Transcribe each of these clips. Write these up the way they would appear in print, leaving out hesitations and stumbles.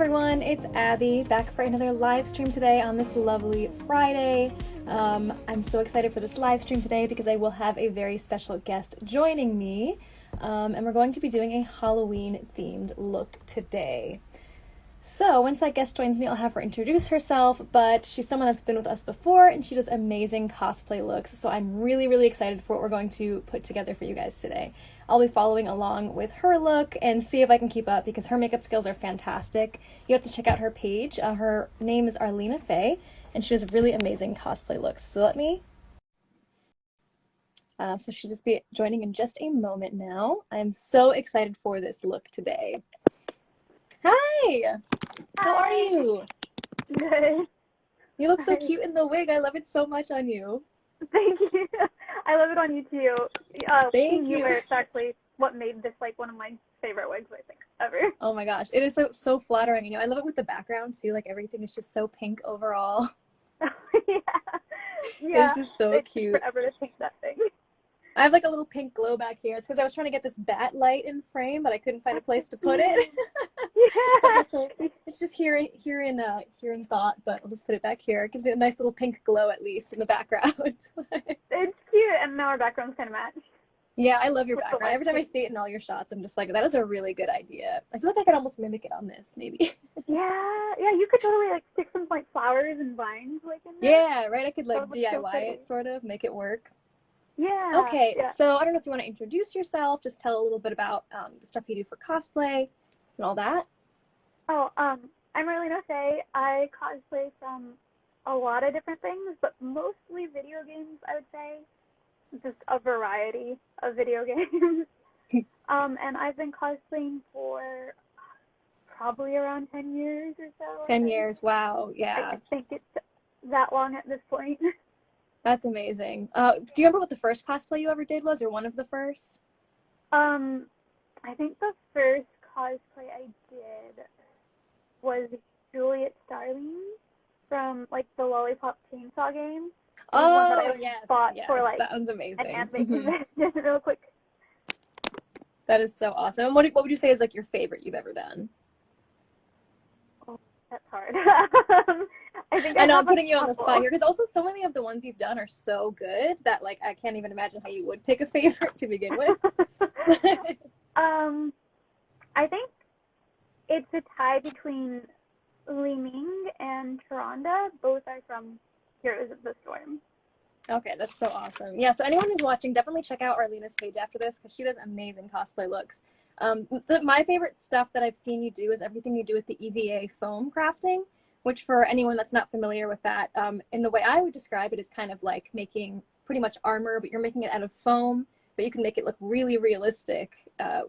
everyone, it's Abby back for another live stream today on this lovely Friday. I'm so excited for this live stream today because I will have a very special guest joining me, and we're going to be doing a Halloween themed look today. So once that guest joins me, I'll have her introduce herself, but she's someone that's been with us before and she does amazing cosplay looks, so I'm really excited for what we're going to put together for you guys today. I'll be following along with her look and see if I can keep up because her makeup skills are fantastic. You have to check out her page. Her name is Arlena Faye, and she does really amazing cosplay looks. So let me... so she'll just be joining in just a moment now. I'm so excited for this look today. Hi! How are you? Good. You look so cute in the wig. I love it so much on you. Thank you. I love it on you too. Thank you. It's actually what made this like one of my favorite wigs I think ever. Oh my gosh, it is so flattering. You know, I love it with the background too. Like everything is just so pink overall. Yeah. It's just so it cute. Took forever to paint that thing. I have like a little pink glow back here. It's because I was trying to get this bat light in frame, but I couldn't find a place to put it. Yeah. So it's just here in thought, but I'll just put it back here. It gives me a nice little pink glow at least in the background. It's cute, and now our backgrounds kind of match. Yeah, I love your background. Every time I see it in all your shots, I'm just like, that is a really good idea. I feel like I could almost mimic it on this, maybe. Yeah, you could totally like stick some like flowers and vines like in there. Yeah, right. I could like DIY so it, sort of, make it work. Yeah. Okay, yeah. So I don't know if you want to introduce yourself, just tell a little bit about the stuff you do for cosplay and all that. Oh, I'm Arlena Faye. I cosplay from a lot of different things, but mostly video games, I would say. Just a variety of video games. And I've been cosplaying for probably around 10 years or so. 10 years, wow, yeah. I think it's that long at this point. That's amazing. Do you remember what the first cosplay you ever did was, or one of the first? I think the first cosplay I did was Juliet Starling from like the Lollipop Chainsaw game. Oh, yes, for, like, that sounds amazing. An anime convention, real quick. That is so awesome. And what would you say is like your favorite you've ever done? Oh, that's hard. I know I'm putting you on the spot here because also so many of the ones you've done are so good that like I can't even imagine how you would pick a favorite to begin with. I think it's a tie between Li Ming and Taronda. Both are from Heroes of the Storm. Okay, that's so awesome. Yeah, so anyone who's watching, definitely check out Arlena's page after this because she does amazing cosplay looks. My favorite stuff that I've seen you do is everything you do with the EVA foam crafting, which for anyone that's not familiar with that, in the way I would describe it is kind of like making pretty much armor, but you're making it out of foam, but you can make it look really realistic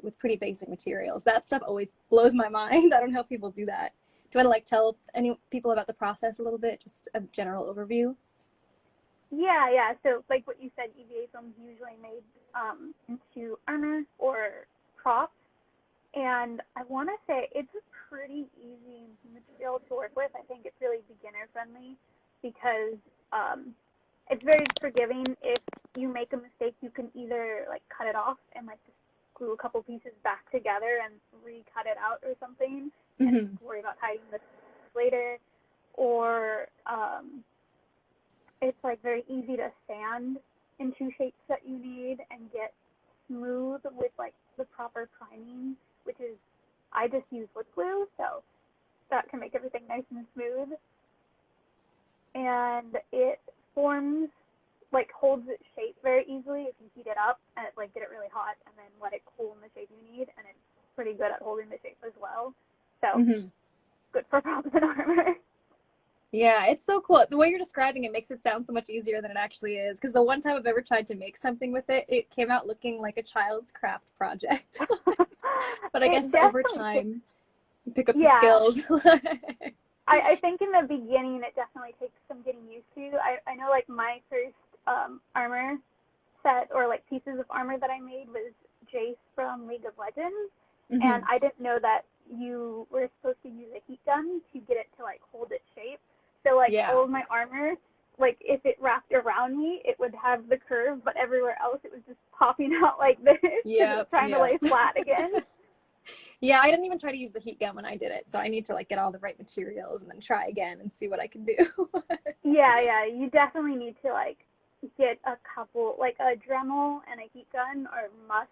with pretty basic materials. That stuff always blows my mind. I don't know how people do that. Do you want to like tell any people about the process a little bit, just a general overview? Yeah. So like what you said, EVA foam is usually made into armor or props, and I want to say it's a pretty easy material to work with. I think it's really beginner friendly because it's very forgiving. If you make a mistake, you can either like cut it off and like just glue a couple pieces back together and recut it out or something. And worry about hiding this later, or it's like very easy to sand into shapes that you need and get smooth with like the proper priming, which is I just use lip glue, so that can make everything nice and smooth. And it forms, like holds its shape very easily if you heat it up and like get it really hot and then let it cool in the shape you need, and it's pretty good at holding the shape as well. So, good for props and armor. Yeah, it's so cool. The way you're describing it makes it sound so much easier than it actually is. Because the one time I've ever tried to make something with it, it came out looking like a child's craft project. But I guess over time, you pick up the skills. I think in the beginning, it definitely takes some getting used to. I know, like, my first armor set, or, like, pieces of armor that I made was Jace from League of Legends. And I didn't know that you were supposed to use a heat gun to get it to like hold its shape. So like all of my armor, like if it wrapped around me, it would have the curve, but everywhere else it was just popping out like this. Yeah. Trying to lay flat again. Yeah, I didn't even try to use the heat gun when I did it, so I need to like get all the right materials and then try again and see what I can do. Yeah, you definitely need to like get a couple, like a Dremel and a heat gun are must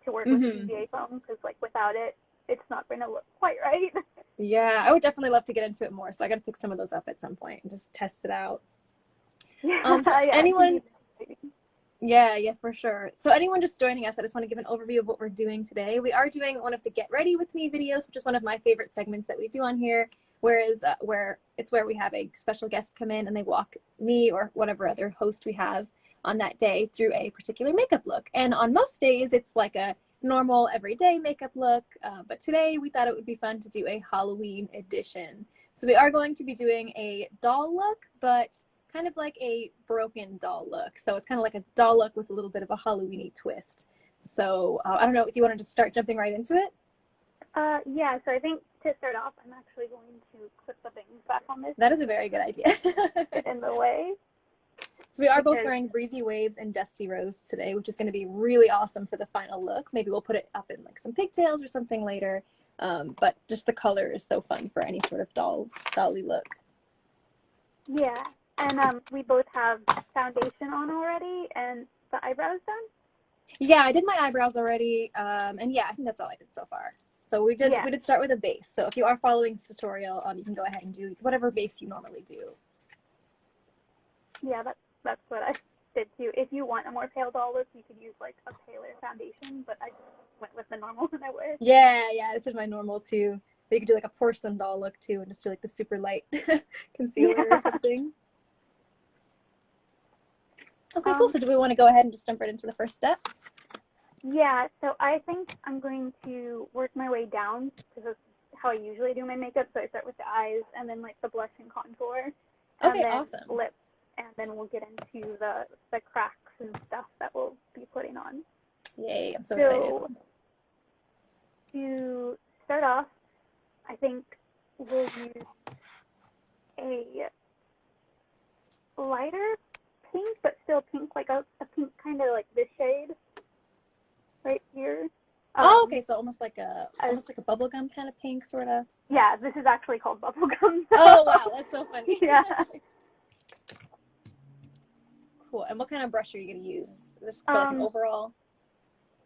to work with PVA foam, because like without it, it's not going to look quite right. Yeah, I would definitely love to get into it more, so I gotta pick some of those up at some point and just test it out. So Yeah, anyone, yeah, for sure. So anyone just joining us, I just want to give an overview of what we're doing today. We are doing one of the Get Ready With Me videos, which is one of my favorite segments that we do on here, where we have a special guest come in and they walk me or whatever other host we have on that day through a particular makeup look. And on most days, it's like a normal everyday makeup look, but today we thought it would be fun to do a Halloween edition. So we are going to be doing a doll look, but kind of like a broken doll look. So it's kind of like a doll look with a little bit of a Halloween-y twist. So I don't know, do you want to just start jumping right into it? Yeah, so I think to start off, I'm actually going to clip the bangs back on this. That is a very good idea. Get in the way. So we are both wearing Breezy Wavez and Dusty Rose today, which is going to be really awesome for the final look. Maybe we'll put it up in like some pigtails or something later. But just the color is so fun for any sort of dolly look. Yeah, and we both have foundation on already and the eyebrows done? Yeah, I did my eyebrows already, and yeah, I think that's all I did so far. So we did start with a base. So if you are following this tutorial, you can go ahead and do whatever base you normally do. Yeah, that's what I did too. If you want a more pale doll look, you could use like a paler foundation, but I went with the normal one I wear. Yeah, this is my normal too. But you could do like a porcelain doll look too and just do like the super light concealer or something. Okay, cool. So do we want to go ahead and just jump right into the first step? Yeah, so I think I'm going to work my way down, because that's how I usually do my makeup. So I start with the eyes and then like the blush and contour. And okay, then awesome. lips, and then we'll get into the cracks and stuff that we'll be putting on. Yay, I'm so excited. To start off, I think we'll use a lighter pink, but still pink, like a pink kind of like this shade right here. Okay, so almost like a bubblegum kind of pink, sort of. Yeah, this is actually called bubblegum. So. Oh wow, that's so funny. Yeah. Cool. And what kind of brush are you gonna use? Just like an overall?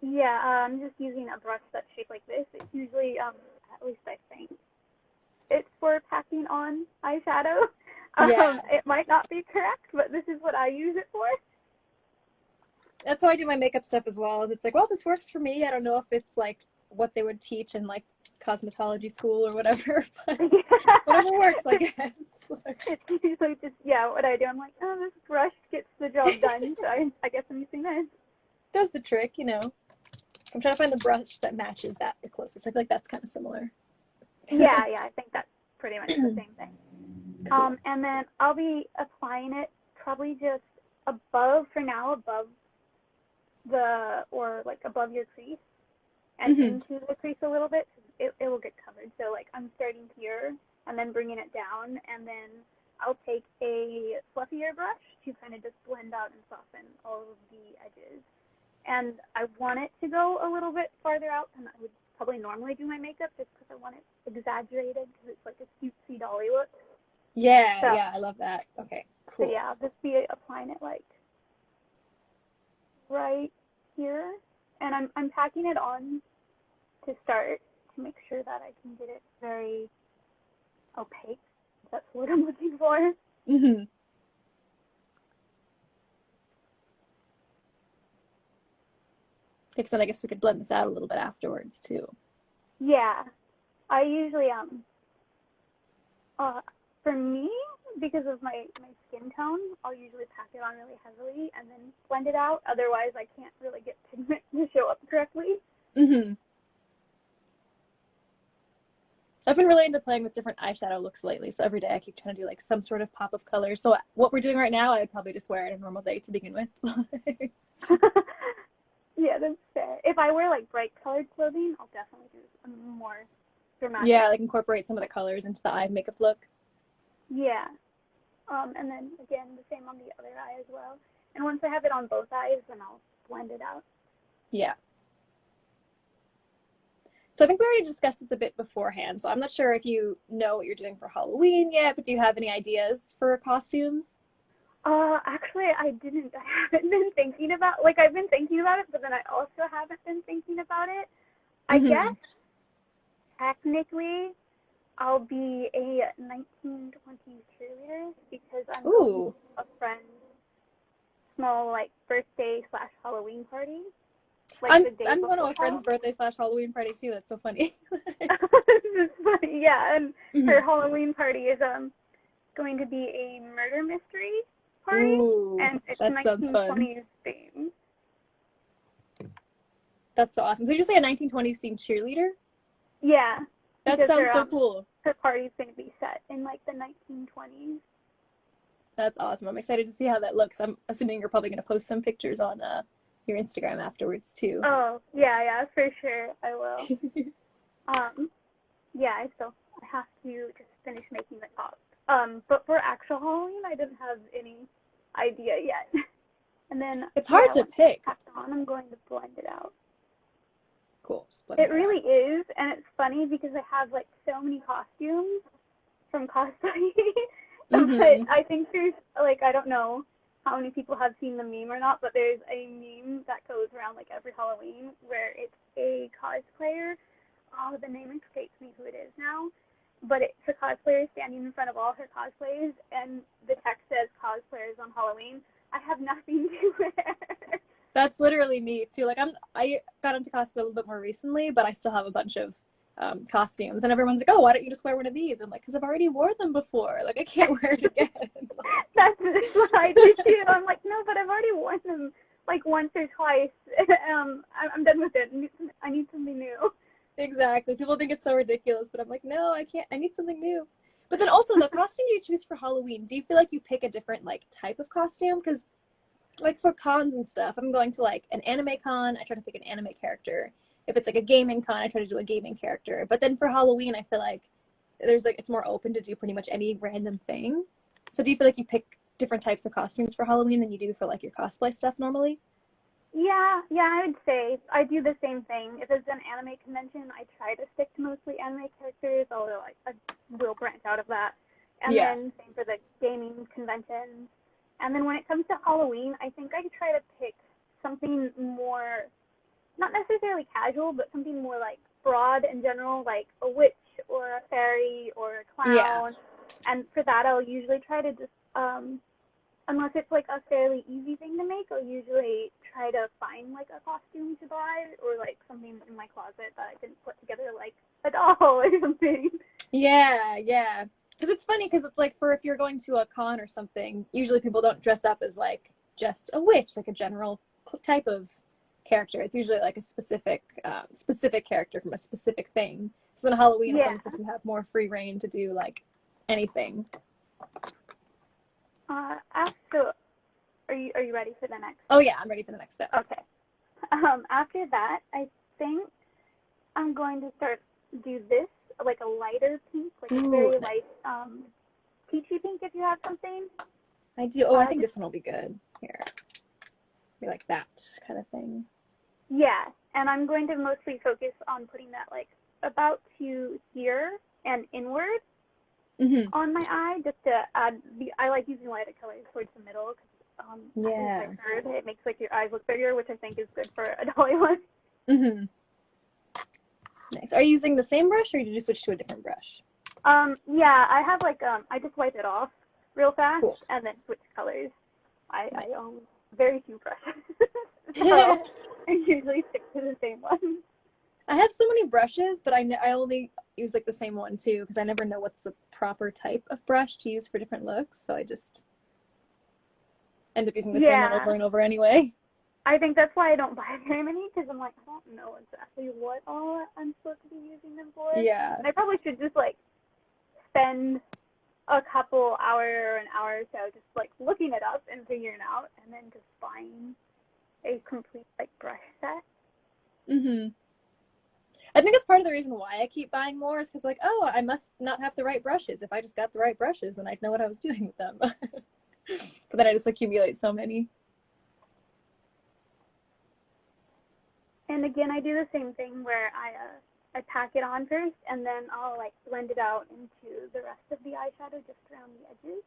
Yeah, I'm just using a brush that's shaped like this. It's usually, at least I think, it's for packing on eyeshadow. It might not be correct, but this is what I use it for. That's how I do my makeup stuff as well. Is it's like, well, this works for me. I don't know if it's like what they would teach in like cosmetology school or whatever, but whatever works, I guess. It's usually just what I do. I'm like, oh, this brush gets the job done, so I guess I'm using this. Does the trick, you know. I'm trying to find the brush that matches that the closest. I feel like that's kind of similar. Yeah, I think that's pretty much the same thing. Cool. And then I'll be applying it probably just above your crease and into the crease a little bit. It will get covered. So like I'm starting here and then bringing it down, and then I'll take a fluffier brush to kind of just blend out and soften all of the edges. And I want it to go a little bit farther out than I would probably normally do my makeup, just because I want it exaggerated, because it's like a cutesy dolly look. Yeah, I love that. Okay, cool. So yeah, I'll just be applying it like right here, and I'm packing it on to start to make sure that I can get it very opaque. That's what I'm looking for. So I guess we could blend this out a little bit afterwards too. Yeah, I usually for me, because of my skin tone, I'll usually pack it on really heavily and then blend it out. Otherwise, I can't really get pigment to show up correctly. I've been really into playing with different eyeshadow looks lately, so every day I keep trying to do like some sort of pop of color. So what we're doing right now, I would probably just wear it a normal day to begin with. Yeah, that's fair. If I wear like bright colored clothing, I'll definitely do more dramatic. Yeah, like incorporate some of the colors into the eye makeup look. Yeah. And then again, the same on the other eye as well. And once I have it on both eyes, then I'll blend it out. Yeah. So I think we already discussed this a bit beforehand, so I'm not sure if you know what you're doing for Halloween yet, but do you have any ideas for costumes? Actually, I didn't. I haven't been thinking about, like, I've been thinking about it, but then I also haven't been thinking about it. I guess technically I'll be a 1920s cheerleader because I'm going Ooh. to a friend's small, like, birthday / Halloween party. Like, I'm the day I'm going to before. a friend's birthday / Halloween party too. That's so funny. It's funny, yeah, and her Mhm. Halloween party is going to be a murder mystery party, Ooh, and it's that sounds fun. 1920s themed. That's so awesome. So did you say a 1920s themed cheerleader? Yeah, That because sounds so cool. her party's going to be set in like the 1920s. That's awesome. I'm excited to see how that looks. I'm assuming you're probably going to post some pictures on your Instagram afterwards too. Oh, yeah, for sure, I will. Yeah, I have to just finish making the top. But for actual Halloween, I didn't have any idea yet. And then It's hard to once pick. it's packed on, I'm going to blend it out. Cool. It really is, and it's funny because I have like so many costumes from cosplay. But I think there's like, I don't know how many people have seen the meme or not, but there's a meme that goes around like every Halloween where it's a cosplayer. Oh, the name escapes me who it is now. But it's a cosplayer standing in front of all her cosplays, and the text says cosplayers on Halloween. I have nothing to wear. That's literally me too. Like I got into cosplay a little bit more recently, but I still have a bunch of costumes, and everyone's like, "Oh, why don't you just wear one of these?" I'm like, "Because I've already wore them before. Like I can't wear it again." That's what I do too. I'm like, no, but I've already worn them like once or twice. I'm done with it. I need something new. Exactly. People think it's so ridiculous, but I'm like, no, I can't. I need something new. But then also the costume you choose for Halloween, do you feel like you pick a different like type of costume? Because like for cons and stuff, I'm going to like an anime con, I try to pick an anime character. If it's like a gaming con, I try to do a gaming character. But then for Halloween, I feel like there's like it's more open to do pretty much any random thing. So do you feel like you pick different types of costumes for Halloween than you do for like your cosplay stuff normally? Yeah, I would say I do the same thing. If it's an anime convention, I try to stick to mostly anime characters, although I will branch out of that. And Yeah. then same for the gaming conventions. And then when it comes to Halloween, I think I try to pick something more, not necessarily casual, but something more like broad and general, like a witch or a fairy or a clown. Yeah. And for that, I'll usually try to just, unless it's like a fairly easy thing to make, I'll usually try to find like a costume to buy or like something in my closet that I didn't put together, like a doll or something. Yeah. Because it's funny because it's like for if you're going to a con or something, usually people don't dress up as like just a witch, like a general type of character. It's usually like a specific character from a specific thing. So then Halloween, it's almost like you have more free reign to do like anything. So are you ready for the next? Oh yeah, I'm ready for the next step. Okay. After that, I think I'm going to do this, like a lighter pink, like a very light, peachy pink if you have something. I do. Oh, I think this one will be good. Here. Be like that kind of thing. Yeah, and I'm going to mostly focus on putting that like about to here and inward on my eye, just to add I like using lighter colors towards the middle because I've heard it makes like your eyes look bigger, which I think is good for a dolly look. Nice. Are you using the same brush or did you switch to a different brush? Yeah, I have like I just wipe it off real fast and then switch colors. I own very few brushes, so I usually stick to the same one. I have so many brushes, but I only use like the same one too because I never know what's the proper type of brush to use for different looks, so I just end up using the same one over and over anyway. I think that's why I don't buy very many, because I'm like, I don't know exactly what all I'm supposed to be using them for. Yeah. And I probably should just like spend a couple hour or an hour or so just like looking it up and figuring it out, and then just buying a complete like brush set. I think that's part of the reason why I keep buying more is because like, oh, I must not have the right brushes. If I just got the right brushes, then I'd know what I was doing with them. But then I just accumulate so many. And again, I do the same thing where I pack it on first, and then I'll like blend it out into the rest of the eyeshadow just around the edges.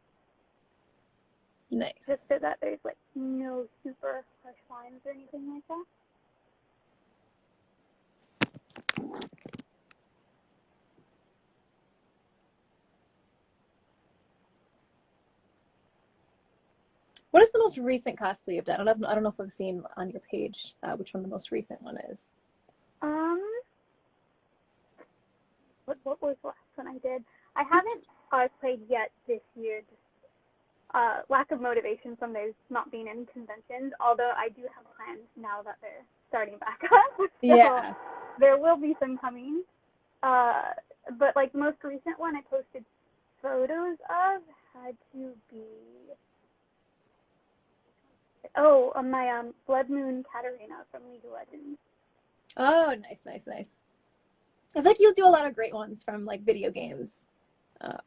Nice. Just so that there's like no super harsh lines or anything like that. What is the most recent cosplay you've done? I don't know if I've seen on your page which one the most recent one is. What was the last one I did? I haven't cosplayed yet this year. Just lack of motivation from there's not being any conventions. Although I do have plans now that they're starting back up. So Yeah. there will be some coming. But like the most recent one I posted photos of had to be my Blood Moon Katarina from League of Legends. Oh, nice, nice, nice. I feel like you'll do a lot of great ones from like video games. I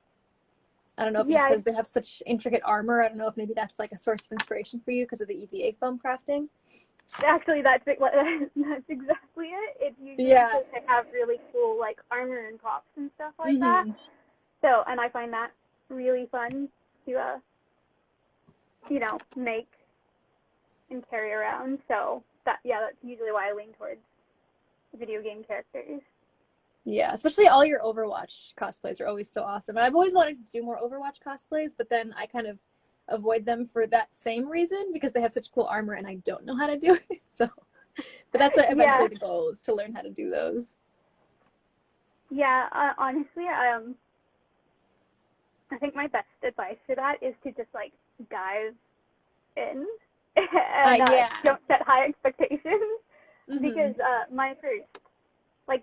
don't know if it's because they have such intricate armor. I don't know if maybe that's like a source of inspiration for you because of the EVA foam crafting. Actually, that's exactly it. It's usually because they have really cool like armor and props and stuff like that. So, and I find that really fun to make and carry around. So that's usually why I lean towards video game characters. Yeah, especially all your Overwatch cosplays are always so awesome. And I've always wanted to do more Overwatch cosplays, but then I kind of avoid them for that same reason because they have such cool armor and I don't know how to do it. So, but that's eventually the goal, is to learn how to do those. Yeah, honestly, I think my best advice for that is to just like dive in and don't set high expectations because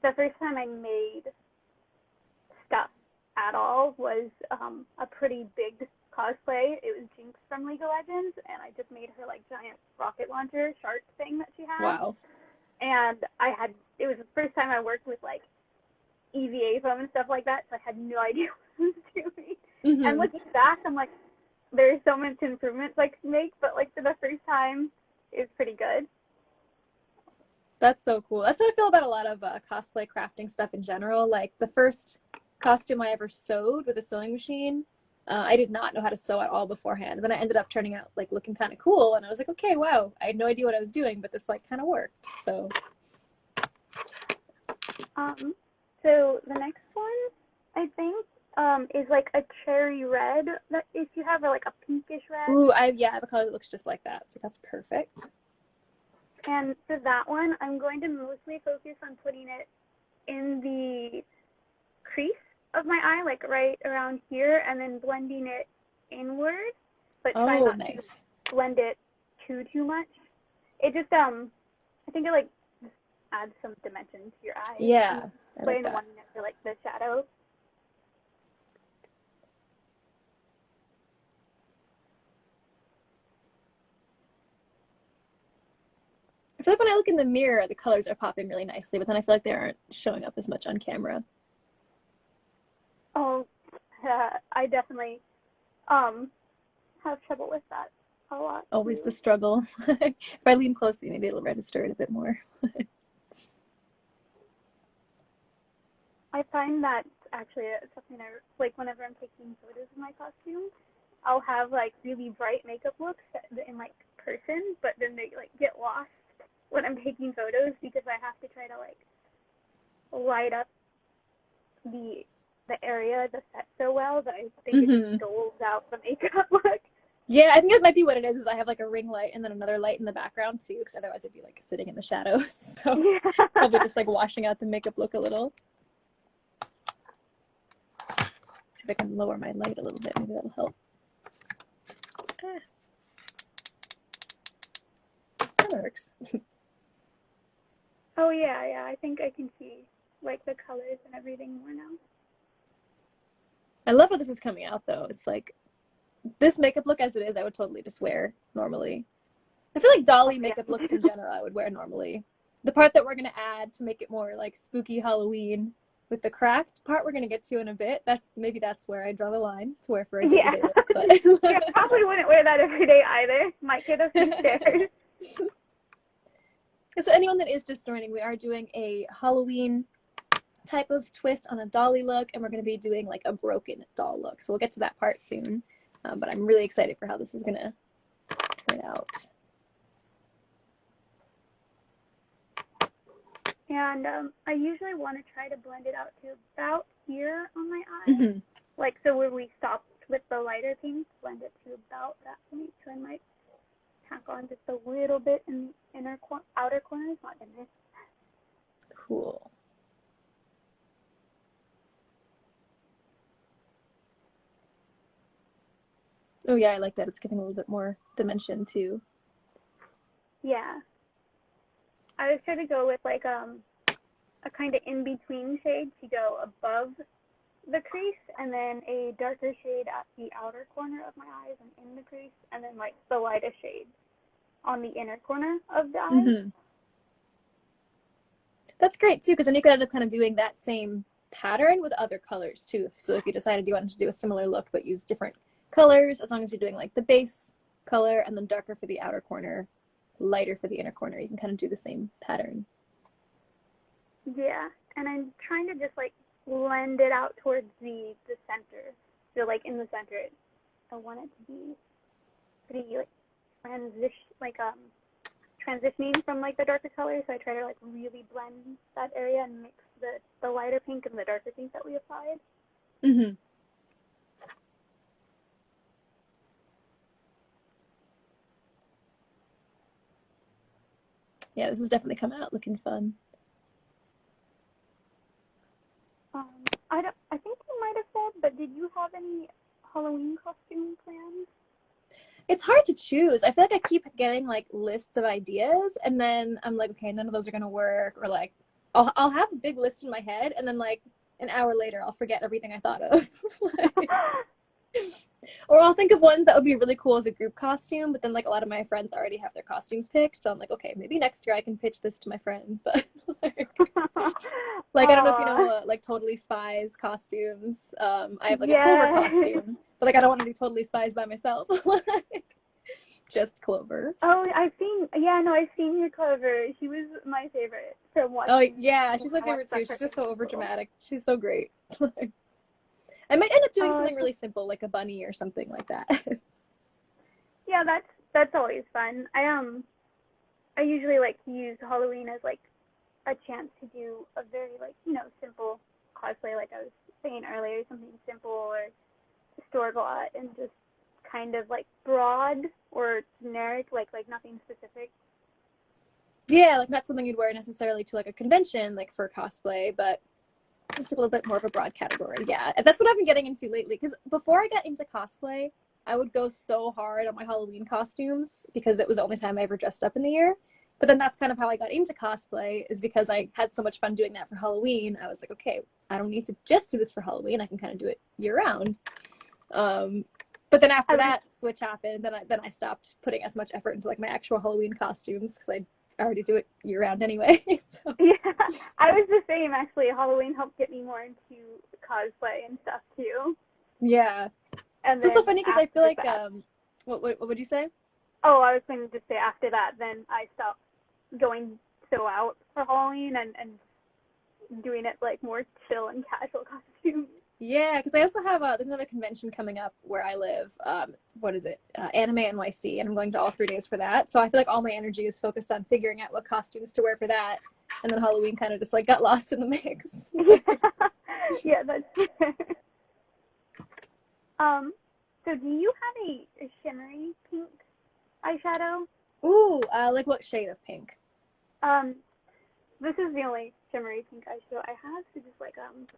the first time I made stuff at all was a pretty big cosplay. It was Jinx from League of Legends, and I just made her like giant rocket launcher shark thing that she had. Wow. And it was the first time I worked with like EVA foam and stuff like that, so I had no idea what I was doing. And looking back, I'm like, there's so much improvements I could make, but like for the first time, it was pretty good. That's so cool. That's how I feel about a lot of cosplay crafting stuff in general. Like the first costume I ever sewed with a sewing machine, I did not know how to sew at all beforehand. And then I ended up turning out like looking kind of cool. And I was like, okay, wow, I had no idea what I was doing, but this like kind of worked. So. So the next one, I think, is like a cherry red. That if you have like a pinkish red. Ooh, I have a color that looks just like that. So that's perfect. And for that one, I'm going to mostly focus on putting it in the crease of my eye, like right around here, and then blending it inward, but try not to blend it too much. It just, I think it like adds some dimension to your eye. Yeah. By wanting it for like the shadow. I feel like when I look in the mirror, the colors are popping really nicely, but then I feel like they aren't showing up as much on camera. Oh, I definitely have trouble with that a lot. Always the struggle. If I lean closely, maybe it'll register it a bit more. I find that actually something I like whenever I'm taking photos of my costumes. I'll have like really bright makeup looks in like person, but then they like get lost when I'm taking photos because I have to try to like light up the area, the set so well that I think it doles out the makeup look. Yeah, I think that might be what it is I have like a ring light and then another light in the background too, because otherwise I'd be like sitting in the shadows. So probably just like washing out the makeup look a little. See if I can lower my light a little bit, maybe that'll help. That works. Oh yeah, I think I can see like the colors and everything more now. I love how this is coming out though. It's like this makeup look as it is, I would totally just wear normally. I feel like dolly makeup looks in general I would wear normally. The part that we're going to add to make it more like spooky Halloween with the cracked part we're going to get to in a bit, that's where I draw the line to wear for a day-to-day look. But yeah, probably wouldn't wear that every day either. Might get a few stares. So anyone that is just joining, we are doing a Halloween type of twist on a dolly look, and we're going to be doing like a broken doll look. So we'll get to that part soon. But I'm really excited for how this is going to turn out. And I usually want to try to blend it out to about here on my eye. Like, so where we stopped with the lighter pink, blend it to about that point. So I might tack on just a little bit in the outer corners, not inner. Cool. Oh yeah, I like that. It's giving a little bit more dimension too. Yeah. I was trying to go with like a kind of in-between shade to go above the crease, and then a darker shade at the outer corner of my eyes and in the crease, and then like the lightest shade on the inner corner of the eye. That's great too, because then you could end up kind of doing that same pattern with other colors too. So if you decided you wanted to do a similar look but use different colors, as long as you're doing like the base color and then darker for the outer corner, lighter for the inner corner, you can kind of do the same pattern. Yeah, and I'm trying to just like blend it out towards the center. So like in the center, I want it to be pretty like transitioning from like the darker color. So I try to like really blend that area and mix the lighter pink and the darker pink that we applied. Yeah, this is definitely coming out looking fun. I think you might have said, but did you have any Halloween costume plans? It's hard to choose. I feel like I keep getting like lists of ideas, and then I'm like, okay, none of those are gonna work, or like I'll have a big list in my head, and then like an hour later I'll forget everything I thought of. Or I'll think of ones that would be really cool as a group costume, but then like a lot of my friends already have their costumes picked, so I'm like, okay, maybe next year I can pitch this to my friends. But like I don't know if you know like Totally Spies costumes. I have like a Clover costume, but like I don't want to do Totally Spies by myself. Just Clover. Oh, I've seen your Clover. She was my favorite from watching. Oh yeah, she's my favorite too. She's just so over dramatic. She's so great. I might end up doing something really simple, like a bunny or something like that. Yeah, that's always fun. I usually like to use Halloween as like a chance to do a very like, simple cosplay, like I was saying earlier, something simple or historical art, and just kind of like broad or generic, like nothing specific. Yeah, like not something you'd wear necessarily to like a convention, like for cosplay, but just a little bit more of a broad category. Yeah, that's what I've been getting into lately, because before I got into cosplay, I would go so hard on my Halloween costumes because it was the only time I ever dressed up in the year. But then that's kind of how I got into cosplay, is because I had so much fun doing that for Halloween. I was like, okay, I don't need to just do this for Halloween. I can kind of do it year round. But then after that switch happened, then I stopped putting as much effort into like my actual Halloween costumes, because I already do it year round anyway. So. Yeah, I was the same actually. Halloween helped get me more into cosplay and stuff too. Yeah. And it's so funny because I feel like what would you say? Oh, I was going to say after that, then I stopped going so out for Halloween and doing it like more chill and casual costumes. Yeah, because I also have there's another convention coming up where I live. What is it? Anime NYC, and I'm going to all 3 days for that. So I feel like all my energy is focused on figuring out what costumes to wear for that, and then Halloween kind of just like got lost in the mix. Yeah, that's fair. So do you have a shimmery pink eyeshadow? Ooh, like what shade of pink? This is the only shimmery pink eyeshadow I have, so just like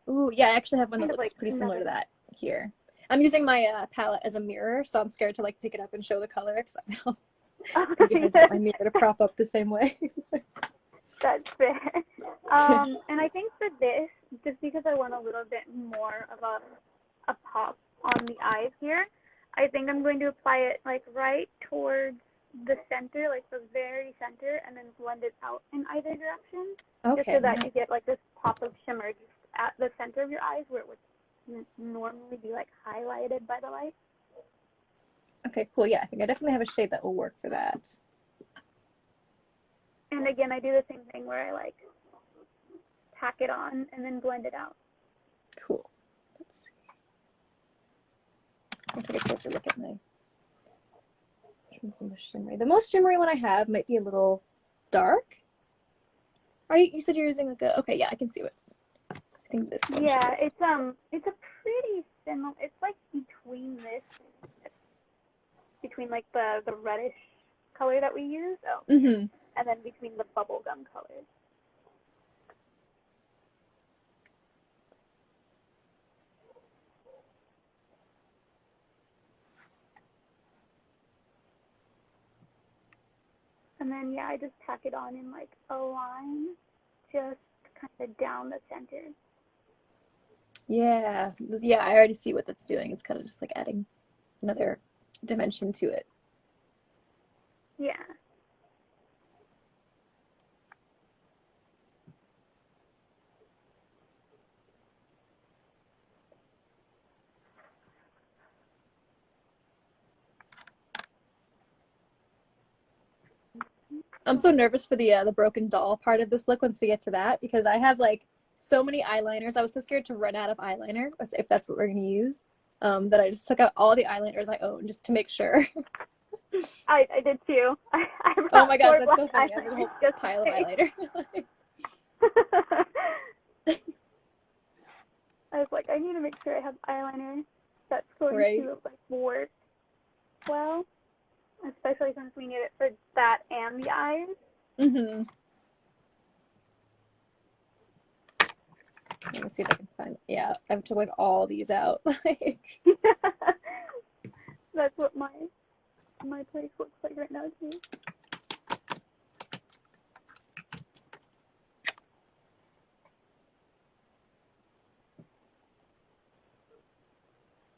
Ooh, yeah, I actually have one that looks pretty similar to that here. I'm using my palette as a mirror, so I'm scared to like pick it up and show the color, because I know it's gonna be hard to get my mirror to prop up the same way. That's fair. And I think for this, just because I want a little bit more of a pop on the eyes here, I think I'm going to apply it like right towards the center, like the very center, and then blend it out in either direction. Okay. Just so that you get like this pop of shimmer just at the center of your eyes, where it would normally be like highlighted by the light. Okay, cool. Yeah, I think I definitely have a shade that will work for that. And again, I do the same thing where I like tack it on and then blend it out. Cool. Let's see. I'll take a closer look at my shimmery. The most shimmery one I have might be a little dark. Are you said you're using like a, okay, yeah, I can see it. I think this one. Yeah, it's a pretty similar, it's like between like the reddish color that we use, and then between the bubblegum colors. And then, yeah, I just tack it on in like a line, just kind of down the center. Yeah, yeah, I already see what that's doing. It's kind of just like adding another dimension to it. Yeah. I'm so nervous for the broken doll part of this look once we get to that, because I have like so many eyeliners. I was so scared to run out of eyeliner, if that's what we're going to use, that I just took out all the eyeliners I own just to make sure. I did too. Oh my gosh, that's so funny. I have a whole pile of eyeliner. I was like, I need to make sure I have eyeliner that's going to like work well, especially since we need it for that and the eyes. Let me see if I can find. Yeah, I have to like all these out. That's what my place looks like right now too.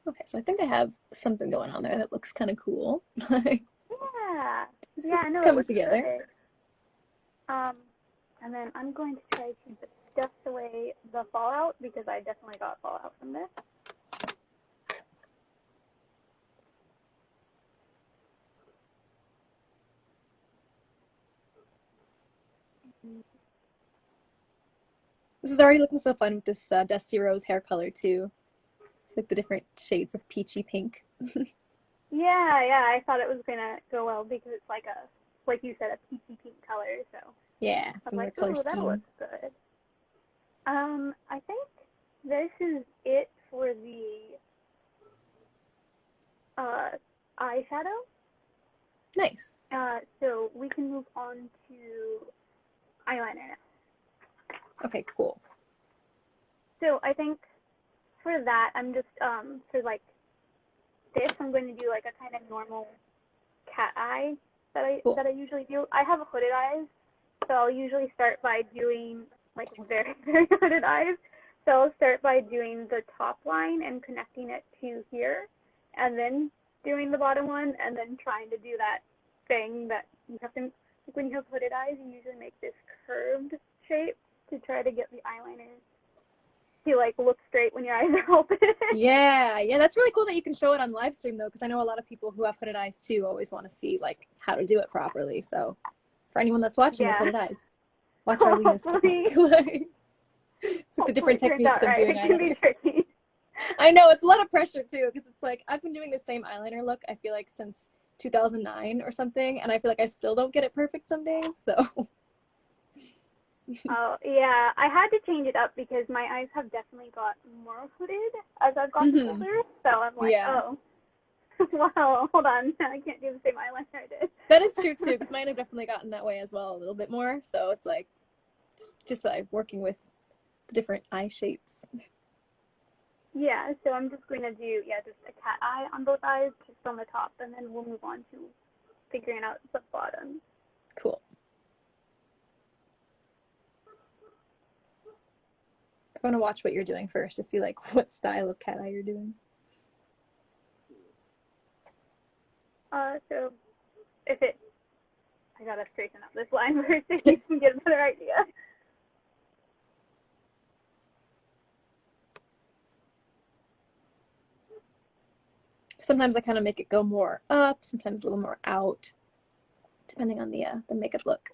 Okay, so I think I have something going on there that looks kind of cool. Yeah, no, it's coming together. Good. And then I'm going to try to dust away the fallout because I definitely got fallout from this. This is already looking so fun with this Dusty Rose hair color too. It's like the different shades of peachy pink. Yeah, I thought it was gonna go well because it's like you said, a peachy pink color. So yeah, similar color scheme. That looks good. I think this is it for the eyeshadow. Nice. So we can move on to eyeliner now. Okay, cool. So I think for that, I'm just, for like this, I'm going to do like a kind of normal cat eye that I usually do. I have hooded eyes, so I'll usually start by doing like very, very hooded eyes. So I'll start by doing the top line and connecting it to here, and then doing the bottom one, and then trying to do that thing that you have to, like when you have hooded eyes, you usually make this curved shape to try to get the eyeliner to like look straight when your eyes are open. Yeah, that's really cool that you can show it on live stream though, because I know a lot of people who have hooded eyes too always want to see like how to do it properly. So for anyone that's watching with hooded eyes, watch our Lena's technique. It's like the different techniques of doing eyeliner. I know, it's a lot of pressure too, because it's like I've been doing the same eyeliner look, I feel like, since 2009 or something, and I feel like I still don't get it perfect some days, so. Oh, yeah. I had to change it up because my eyes have definitely got more hooded as I've gotten older. So I'm like, oh, well, hold on. I can't do the same eyeliner I did. That is true, too, because mine have definitely gotten that way as well a little bit more. So it's like, just like working with the different eye shapes. Yeah, so I'm just going to do, just a cat eye on both eyes, just on the top, and then we'll move on to figuring out the bottom. Cool. I want to watch what you're doing first to see like what style of cat eye you're doing. So I gotta straighten up this line first so you can get a better idea. Sometimes I kind of make it go more up, sometimes a little more out, depending on the makeup look.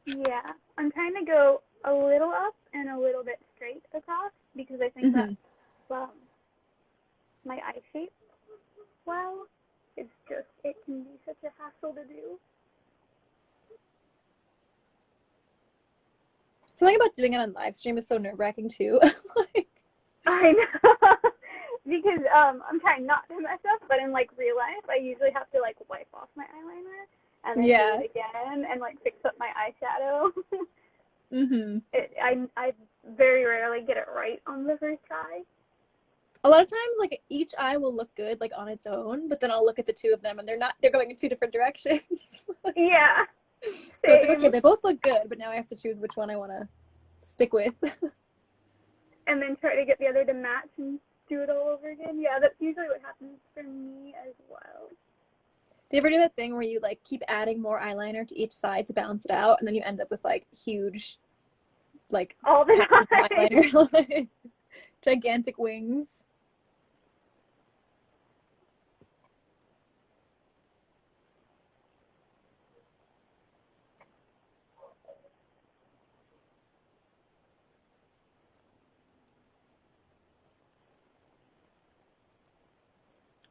Yeah, I'm trying to go a little up and a little think that my eye shape, well, it's just, it can be such a hassle to do. Something about doing it on live stream is so nerve-wracking too. Like, I know. Because I'm trying not to mess up, but in like real life, I usually have to like wipe off my eyeliner and then do it again and like fix up my eyeshadow. I very rarely get it right on the first try. A lot of times, like, each eye will look good, like, on its own, but then I'll look at the two of them and they're going in two different directions. Yeah. So it's like, okay, they both look good, but now I have to choose which one I want to stick with. And then try to get the other to match and do it all over again. Yeah, that's usually what happens for me as well. Do you ever do that thing where you, like, keep adding more eyeliner to each side to balance it out, and then you end up with, like, huge, like, all the time. Eyeliner, like, gigantic wings?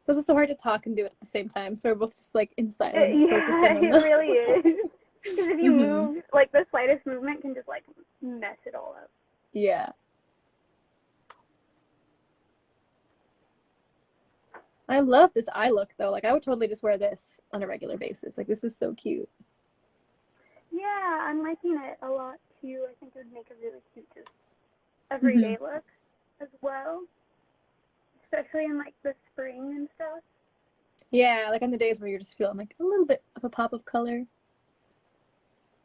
This is so hard to talk and do it at the same time, so we're both just like in silence, focusing on it really is. Because if you move, like the slightest movement can just like mess it all up. Yeah. I love this eye look though. Like I would totally just wear this on a regular basis. Like this is so cute. Yeah, I'm liking it a lot too. I think it would make a really cute just everyday look as well. Especially in like the spring and stuff. Yeah, like on the days where you're just feeling like a little bit of a pop of color.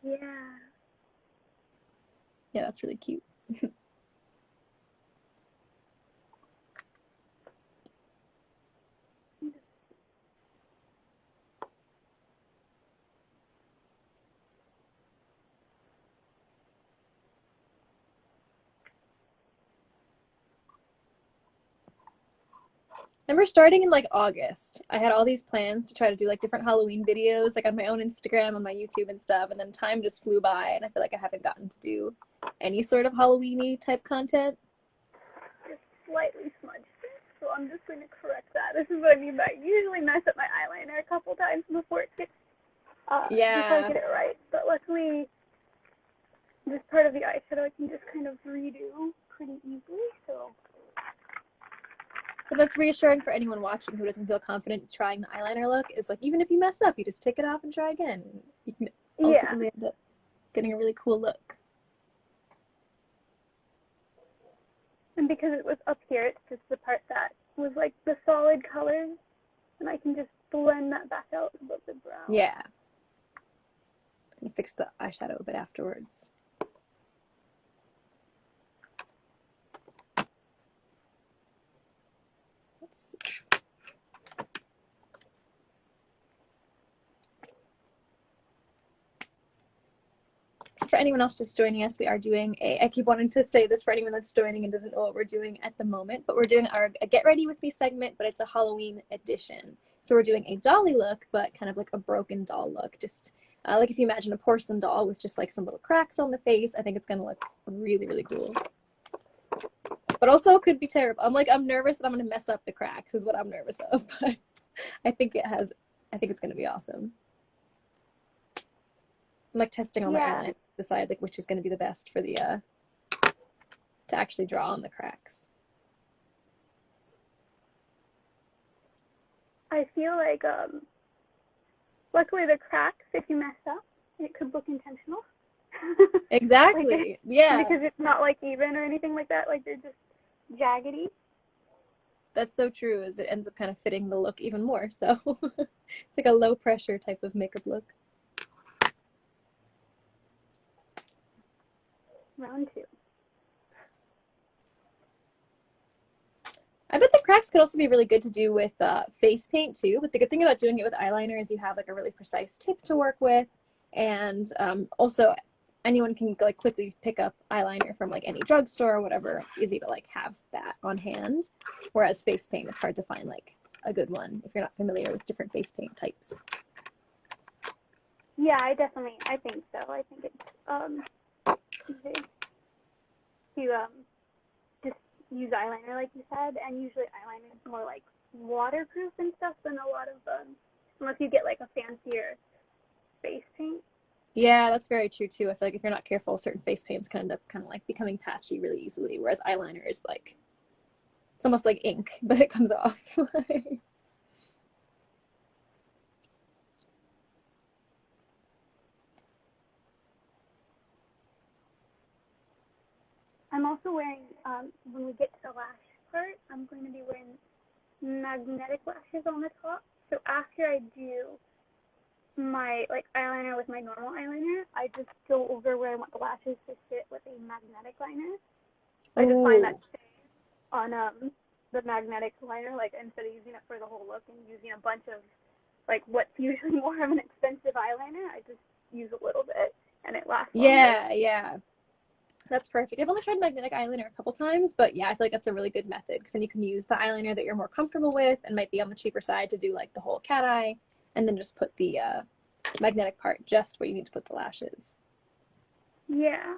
Yeah. Yeah, that's really cute. I remember starting in like August. I had all these plans to try to do like different Halloween videos, like on my own Instagram, on my YouTube and stuff, and then time just flew by, and I feel like I haven't gotten to do any sort of Halloween-y type content. Just slightly smudged it, so I'm just going to correct that. This is what I mean by I usually mess up my eyeliner a couple times before it gets before I get it right. But luckily, this part of the eyeshadow I can just kind of redo pretty easily, so. But that's reassuring for anyone watching who doesn't feel confident trying the eyeliner look. Is like, even if you mess up, you just take it off and try again. You can ultimately end up getting a really cool look. And because it was up here, it's just the part that was like the solid colors, and I can just blend that back out above the brow. Yeah. I'm gonna fix the eyeshadow a bit afterwards. For anyone else just joining us, we are doing I keep wanting to say this for anyone that's joining and doesn't know what we're doing at the moment, but we're doing a Get Ready With Me segment, but it's a Halloween edition. So we're doing a dolly look, but kind of like a broken doll look. Just like if you imagine a porcelain doll with just like some little cracks on the face, I think it's going to look really, really cool. But also could be terrible. I'm nervous that I'm going to mess up the cracks is what I'm nervous of, but I think it's going to be awesome. I'm like testing all my eyeliner to decide like which is going to be the best for the to actually draw on the cracks. I feel like luckily the cracks, if you mess up, it could look intentional. Exactly. Yeah. Because it's not like even or anything like that. Like they're just jaggedy. That's so true. Is it ends up kind of fitting the look even more. So it's like a low pressure type of makeup look. Round 2. I bet the cracks could also be really good to do with face paint too. But the good thing about doing it with eyeliner is you have like a really precise tip to work with, and also anyone can like quickly pick up eyeliner from like any drugstore or whatever. It's easy to like have that on hand. Whereas face paint, it's hard to find like a good one if you're not familiar with different face paint types. Yeah, I think so. I think it's easy to just use eyeliner, like you said, and usually eyeliner is more like waterproof and stuff than a lot of unless you get like a fancier face paint. Yeah, that's very true too. I feel like if you're not careful, certain face paints can end up kind of like becoming patchy really easily, whereas eyeliner is like, it's almost like ink, but it comes off. I'm also wearing, when we get to the lash part, I'm going to be wearing magnetic lashes on the top. So after I do my like eyeliner with my normal eyeliner, I just go over where I want the lashes to sit with a magnetic liner. I just find that on the magnetic liner, like instead of using it for the whole look and using a bunch of like what's usually more of an expensive eyeliner, I just use a little bit and it lasts longer. Yeah. That's perfect. I've only tried magnetic eyeliner a couple times, but yeah, I feel like that's a really good method because then you can use the eyeliner that you're more comfortable with and might be on the cheaper side to do like the whole cat eye, and then just put the magnetic part just where you need to put the lashes. Yeah.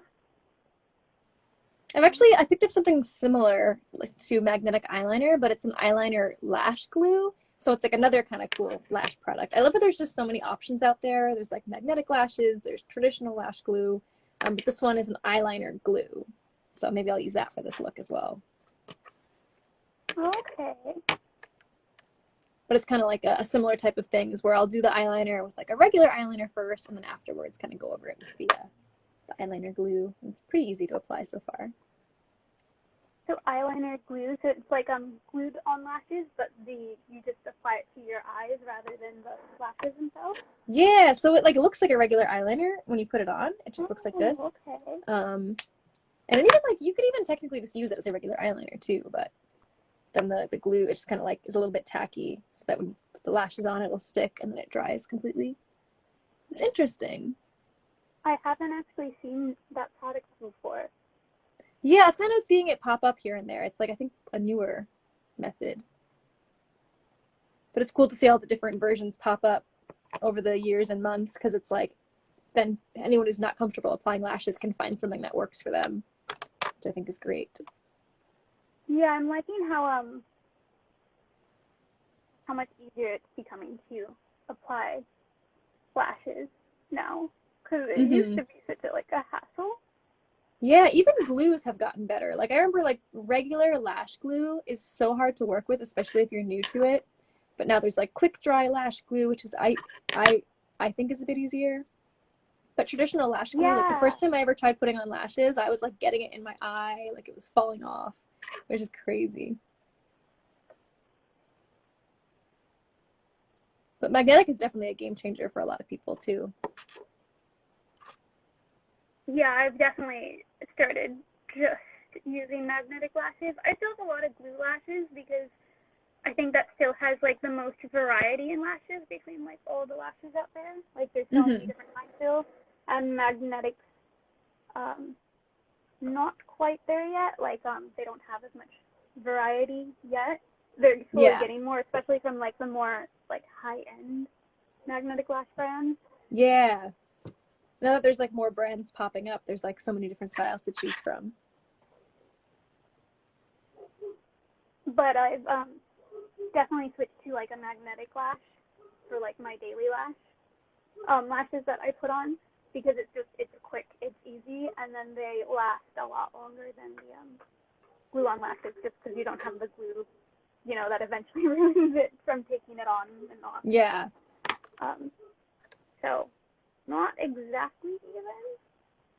I picked up something similar like to magnetic eyeliner, but it's an eyeliner lash glue. So it's like another kind of cool lash product. I love that there's just so many options out there. There's like magnetic lashes, there's traditional lash glue, but this one is an eyeliner glue. So maybe I'll use that for this look as well. Okay. But it's kind of like a similar type of thing, is where I'll do the eyeliner with like a regular eyeliner first, and then afterwards kind of go over it with the eyeliner glue. It's pretty easy to apply so far. So eyeliner glue, so it's like glued on lashes, but you just apply it to your eyes rather than the lashes themselves? Yeah, so it looks like a regular eyeliner when you put it on. It just looks like this. Okay. And then even like you could even technically just use it as a regular eyeliner too, but then the glue, it just kind of like is a little bit tacky, so that when you put the lashes on, it will stick and then it dries completely. It's interesting. I haven't actually seen that product before. Yeah, I've kind of seeing it pop up here and there. It's like, I think, a newer method. But it's cool to see all the different versions pop up over the years and months, because it's like, then anyone who's not comfortable applying lashes can find something that works for them, which I think is great. Yeah, I'm liking how much easier it's becoming to apply lashes now, because it used to be such a hassle. Yeah, even glues have gotten better. Like I remember like regular lash glue is so hard to work with, especially if you're new to it. But now there's like quick dry lash glue, which is I think is a bit easier. But traditional lash glue, like the first time I ever tried putting on lashes, I was like getting it in my eye, like it was falling off, which is crazy. But magnetic is definitely a game changer for a lot of people too. Yeah, I've definitely started just using magnetic lashes. I still have a lot of glue lashes because I think that still has like the most variety in lashes between like all the lashes out there. Like there's so many different kinds still, and magnetics, not quite there yet. Like they don't have as much variety yet. They're slowly getting more, especially from like the more like high-end magnetic lash brands. Yeah. Now that there's like more brands popping up, there's like so many different styles to choose from. But I've definitely switched to like a magnetic lash for like my daily lashes that I put on, because it's quick, it's easy, and then they last a lot longer than the glue-on lashes, just because you don't have the glue, that eventually ruins it from taking it on and off. Yeah. So not exactly even,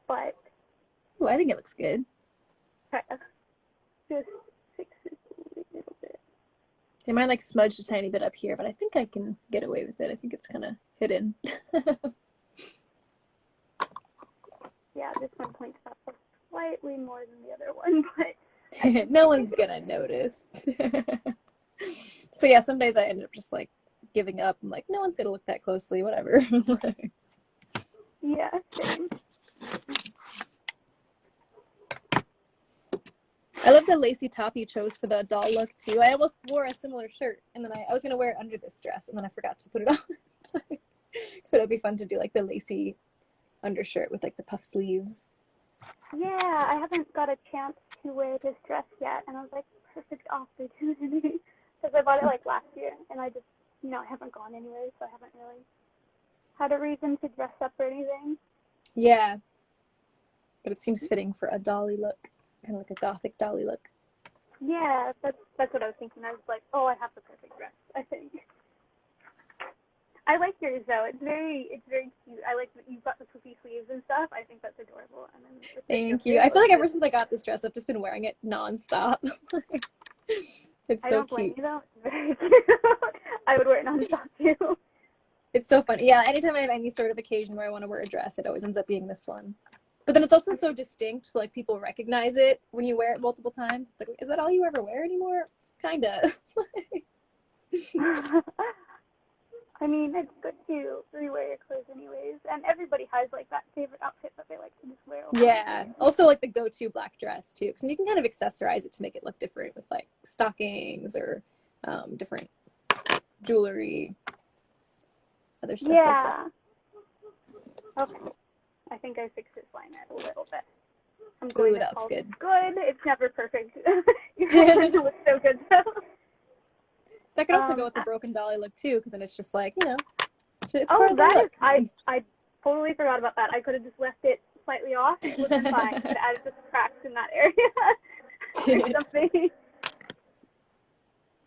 but Ooh, I think it looks good. Just fix it a little bit. They might like smudged a tiny bit up here, but I think I can get away with it. I think it's kind of hidden. Yeah, this one points up slightly more than the other one, but no one's gonna notice. So yeah, some days I end up just like giving up. I'm like, no one's gonna look that closely, whatever. Yeah, same. I love the lacy top you chose for the doll look too. I almost wore a similar shirt, and then I was gonna wear it under this dress, and then I forgot to put it on. So it'll be fun to do like the lacy undershirt with like the puff sleeves. Yeah, I haven't got a chance to wear this dress yet, and I was like, perfect opportunity, because I bought it like last year, and I just, I haven't gone anywhere, so I haven't really had a reason to dress up or anything. Yeah, but it seems fitting for a dolly look, kind of like a gothic dolly look. Yeah, that's what I was thinking. I was like, oh, I have the perfect dress, I think. I like yours though. It's very cute. I like that you've got the poofy sleeves and stuff. I think that's adorable. And then Thank you. I feel like ever since I got this dress, I've just been wearing it nonstop. It's I so don't blame cute. you though. It's very cute. I would wear it nonstop too. It's so funny. Yeah, anytime I have any sort of occasion where I want to wear a dress, it always ends up being this one. But then it's also so distinct, so like people recognize it when you wear it multiple times. It's like, is that all you ever wear anymore? Kinda. I mean, it's good to rewear your clothes anyways. And everybody has like that favorite outfit that they like to just wear. Yeah. Also like the go-to black dress too, because you can kind of accessorize it to make it look different with like stockings or different jewelry, other stuff like that. Okay. I think I fixed this liner a little bit. I'm Ooh, to that looks call good. this good. It's never perfect. Your liner looks so good though. That could also go with the broken dolly look too, because then it's just like, it's Oh, part of the look. I totally forgot about that. I could have just left it slightly off. It would have been fine. Could have added just cracks in that area or something.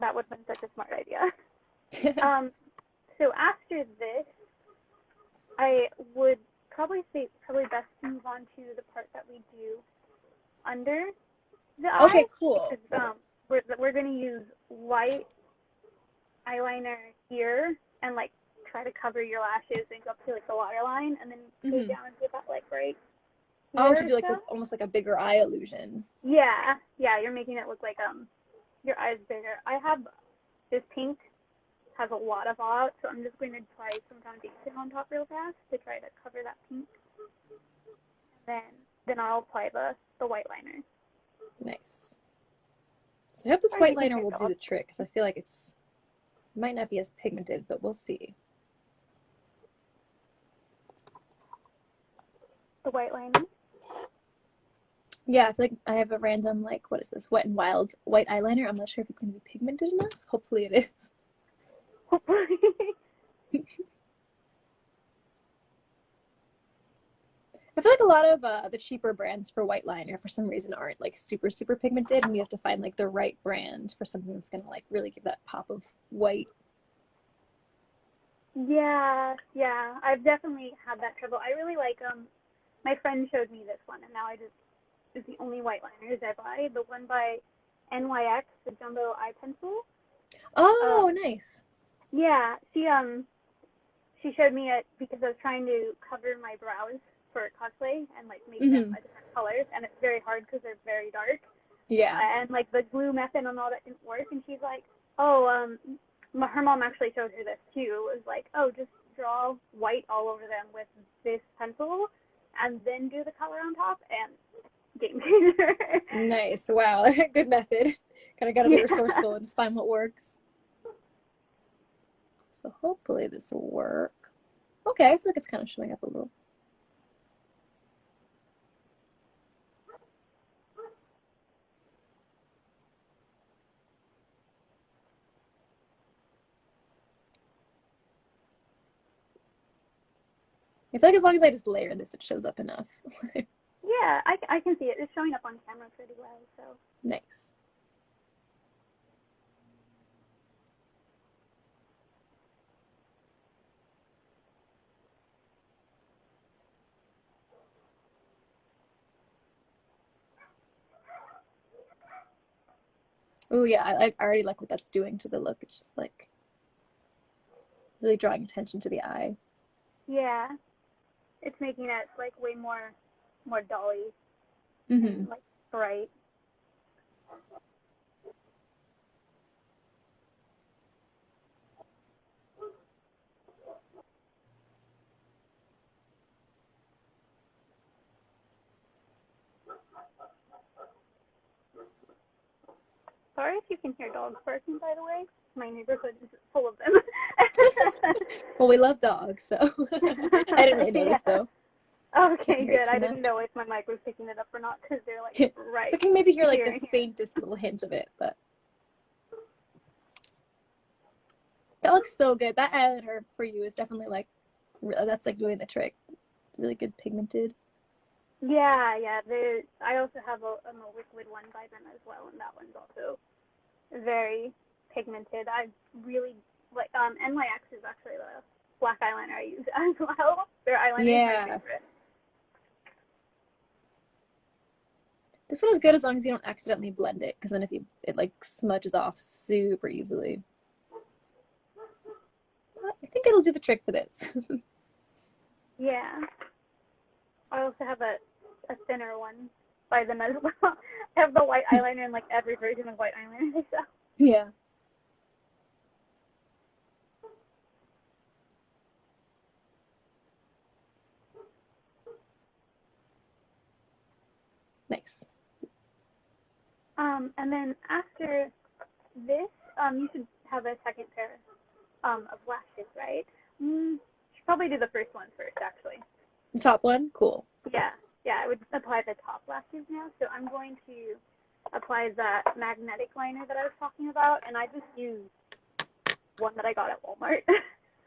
That would have been such a smart idea. So after this, I would probably say best to move on to the part that we do under the eye. Okay, cool. Because we're going to use white eyeliner here and like try to cover your lashes and go up to like the waterline and then go down and do that like right here. Oh, to do like almost like a bigger eye illusion. Yeah, you're making it look like your eyes bigger. I have this pink has a lot of fallout, so I'm just going to apply some foundation on top real fast to try to cover that pink. And then I'll apply the white liner. Nice. So I hope this white liner will do the trick, because I feel like it might not be as pigmented, but we'll see. The white liner? Yeah, I feel like I have a random, like, what is this, Wet n Wild white eyeliner. I'm not sure if it's going to be pigmented enough. Hopefully it is. Hopefully. I feel like a lot of the cheaper brands for white liner for some reason aren't like super, super pigmented, and you have to find like the right brand for something that's going to like really give that pop of white. Yeah, I've definitely had that trouble. I really like, my friend showed me this one, and now it's the only white liners I buy. The one by NYX, the Jumbo Eye Pencil. Oh, nice. Yeah, she showed me it because I was trying to cover my brows for cosplay and like make them a different colors, and it's very hard because they're very dark. Yeah. And like the glue method and all that didn't work, and she's like, oh, her mom actually showed her this too. It was like, oh, just draw white all over them with this pencil, and then do the color on top, and game changer. Nice. Wow. Good method. Kind of got to be resourceful and just find what works. So hopefully this will work. Okay, I feel like it's kind of showing up a little. I feel like as long as I just layer this, it shows up enough. Yeah, I can see it. It's showing up on camera pretty well, so. Nice. Oh yeah, I already like what that's doing to the look. It's just like really drawing attention to the eye. Yeah, it's making it like way more dolly, and, like bright. Sorry if you can hear dogs barking, by the way. My neighborhood is full of them. Well, we love dogs, so I didn't really notice though. Can't Okay, hear it good. too I much. didn't know if my mic was picking it up or not because they're like right I can maybe hear like here the and here. faintest little hint of it, but that looks so good. That eyeliner for you is definitely like, that's like doing the trick. It's really good pigmented. Yeah, yeah. I also have a liquid one by them as well, and that one's also very pigmented. I really like NYX is actually the black eyeliner I use as well. Their eyeliner is my favorite. This one is good as long as you don't accidentally blend it, because then if it like smudges off super easily. But I think it'll do the trick for this. Yeah. I also have a thinner one by them as well. I have the white eyeliner in like every version of white eyeliner they sell. Yeah. Nice. And then after this, you should have a second pair of lashes, right? Should probably do the first one first, actually. The top one? Cool. Yeah, I would apply the top lashes now. So I'm going to apply the magnetic liner that I was talking about, and I just used one that I got at Walmart.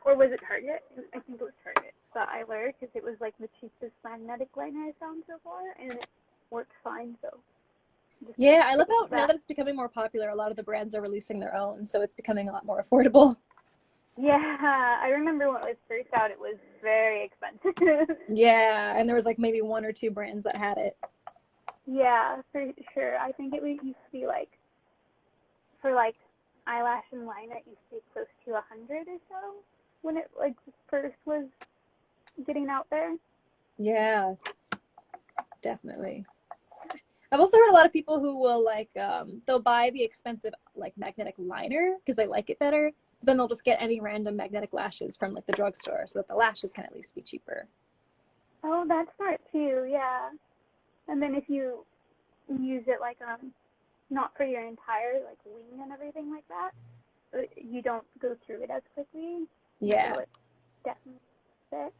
Or was it Target? I think it was Target. The eyeliner, because it was like the cheapest magnetic liner I found so far, and it worked fine, so. Yeah, I love how now that it's becoming more popular, a lot of the brands are releasing their own, so it's becoming a lot more affordable. Yeah, I remember when it was first out, it was very expensive. Yeah, and there was like maybe 1 or 2 brands that had it. Yeah, for sure. I think it used to be like, for like eyelash and liner, it used to be close to 100 or so when it like first was getting out there. Yeah, definitely. I've also heard a lot of people who will like, they'll buy the expensive like magnetic liner because they like it better. But then they'll just get any random magnetic lashes from like the drugstore so that the lashes can at least be cheaper. Oh, that's smart too, yeah. And then if you use it like not for your entire like wing and everything like that, you don't go through it as quickly. Yeah. So it definitely fits.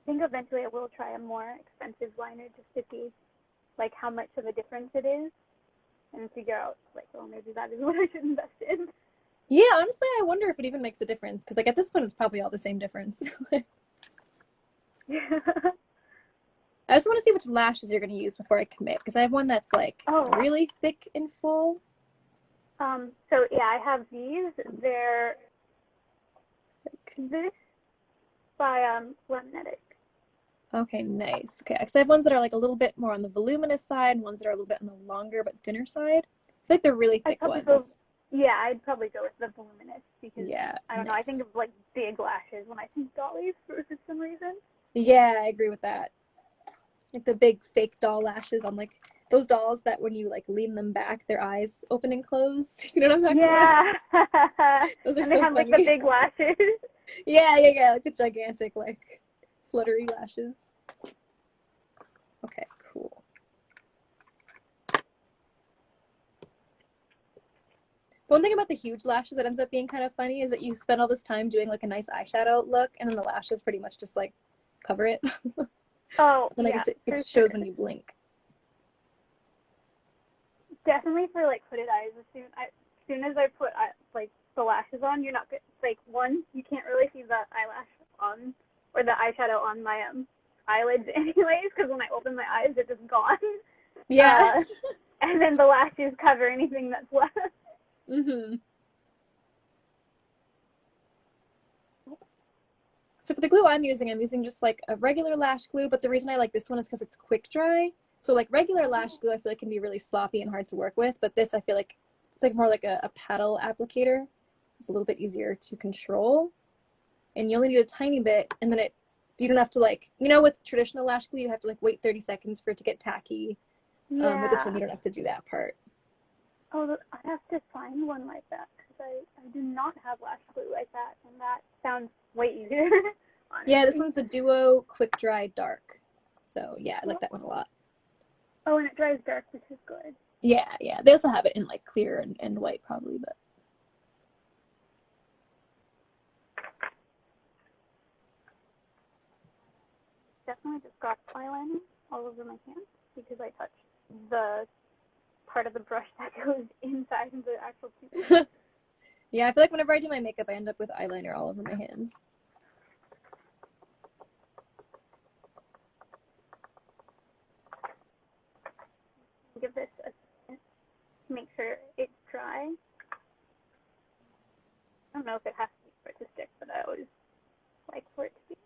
I think eventually I will try a more expensive liner just to see like how much of a difference it is and figure out like, oh, maybe that is what I should invest in. Yeah, honestly, I wonder if it even makes a difference because like at this point it's probably all the same difference. I just want to see which lashes you're going to use before I commit because I have one that's like really thick and full. So yeah, I have these. They're this by Magnetic. Okay, nice. Okay, because I have ones that are like a little bit more on the voluminous side, and ones that are a little bit on the longer but thinner side. I feel like they're really thick ones. I'd probably go with the voluminous because I don't know. I think of like big lashes when I think dollies for some reason. Yeah, I agree with that. Like the big fake doll lashes on like those dolls that when you like lean them back, their eyes open and close. You know what I'm talking about? Yeah. Those are and so they have funny. like the big lashes. Yeah, like the gigantic like fluttery lashes. Okay, cool. One thing about the huge lashes that ends up being kind of funny is that you spend all this time doing like a nice eyeshadow look, and then the lashes pretty much just like cover it. Oh, and I guess it shows when you blink. Definitely for like hooded eyes. As soon as I put like the lashes on, you're not good. Like one, you can't really see the eyelash on or the eyeshadow on my eyelids, anyways. Because when I open my eyes, they're just gone. Yeah. And then the lashes cover anything that's left. Mm-hmm. So for the glue I'm using just like a regular lash glue, but the reason I like this one is because it's quick dry. So like regular lash glue I feel like can be really sloppy and hard to work with, but this I feel like it's like more like a paddle applicator. It's a little bit easier to control. And you only need a tiny bit, and then you don't have to like, with traditional lash glue, you have to like wait 30 seconds for it to get tacky. Yeah. With this one, you don't have to do that part. Oh, I have to find one like that because I do not have lash glue like that, and that sounds way easier. Honestly. Yeah, this one's the Duo Quick Dry Dark. So yeah, I like that one a lot. Oh, and it dries dark, which is good. Yeah. They also have it in like clear and white probably, but. just got eyeliner all over my hands because I touched the part of the brush that goes inside the actual tube. Yeah, I feel like whenever I do my makeup, I end up with eyeliner all over my hands. Give this a second to make sure it's dry. I don't know if it has to be for it to stick, but I always like for it to be.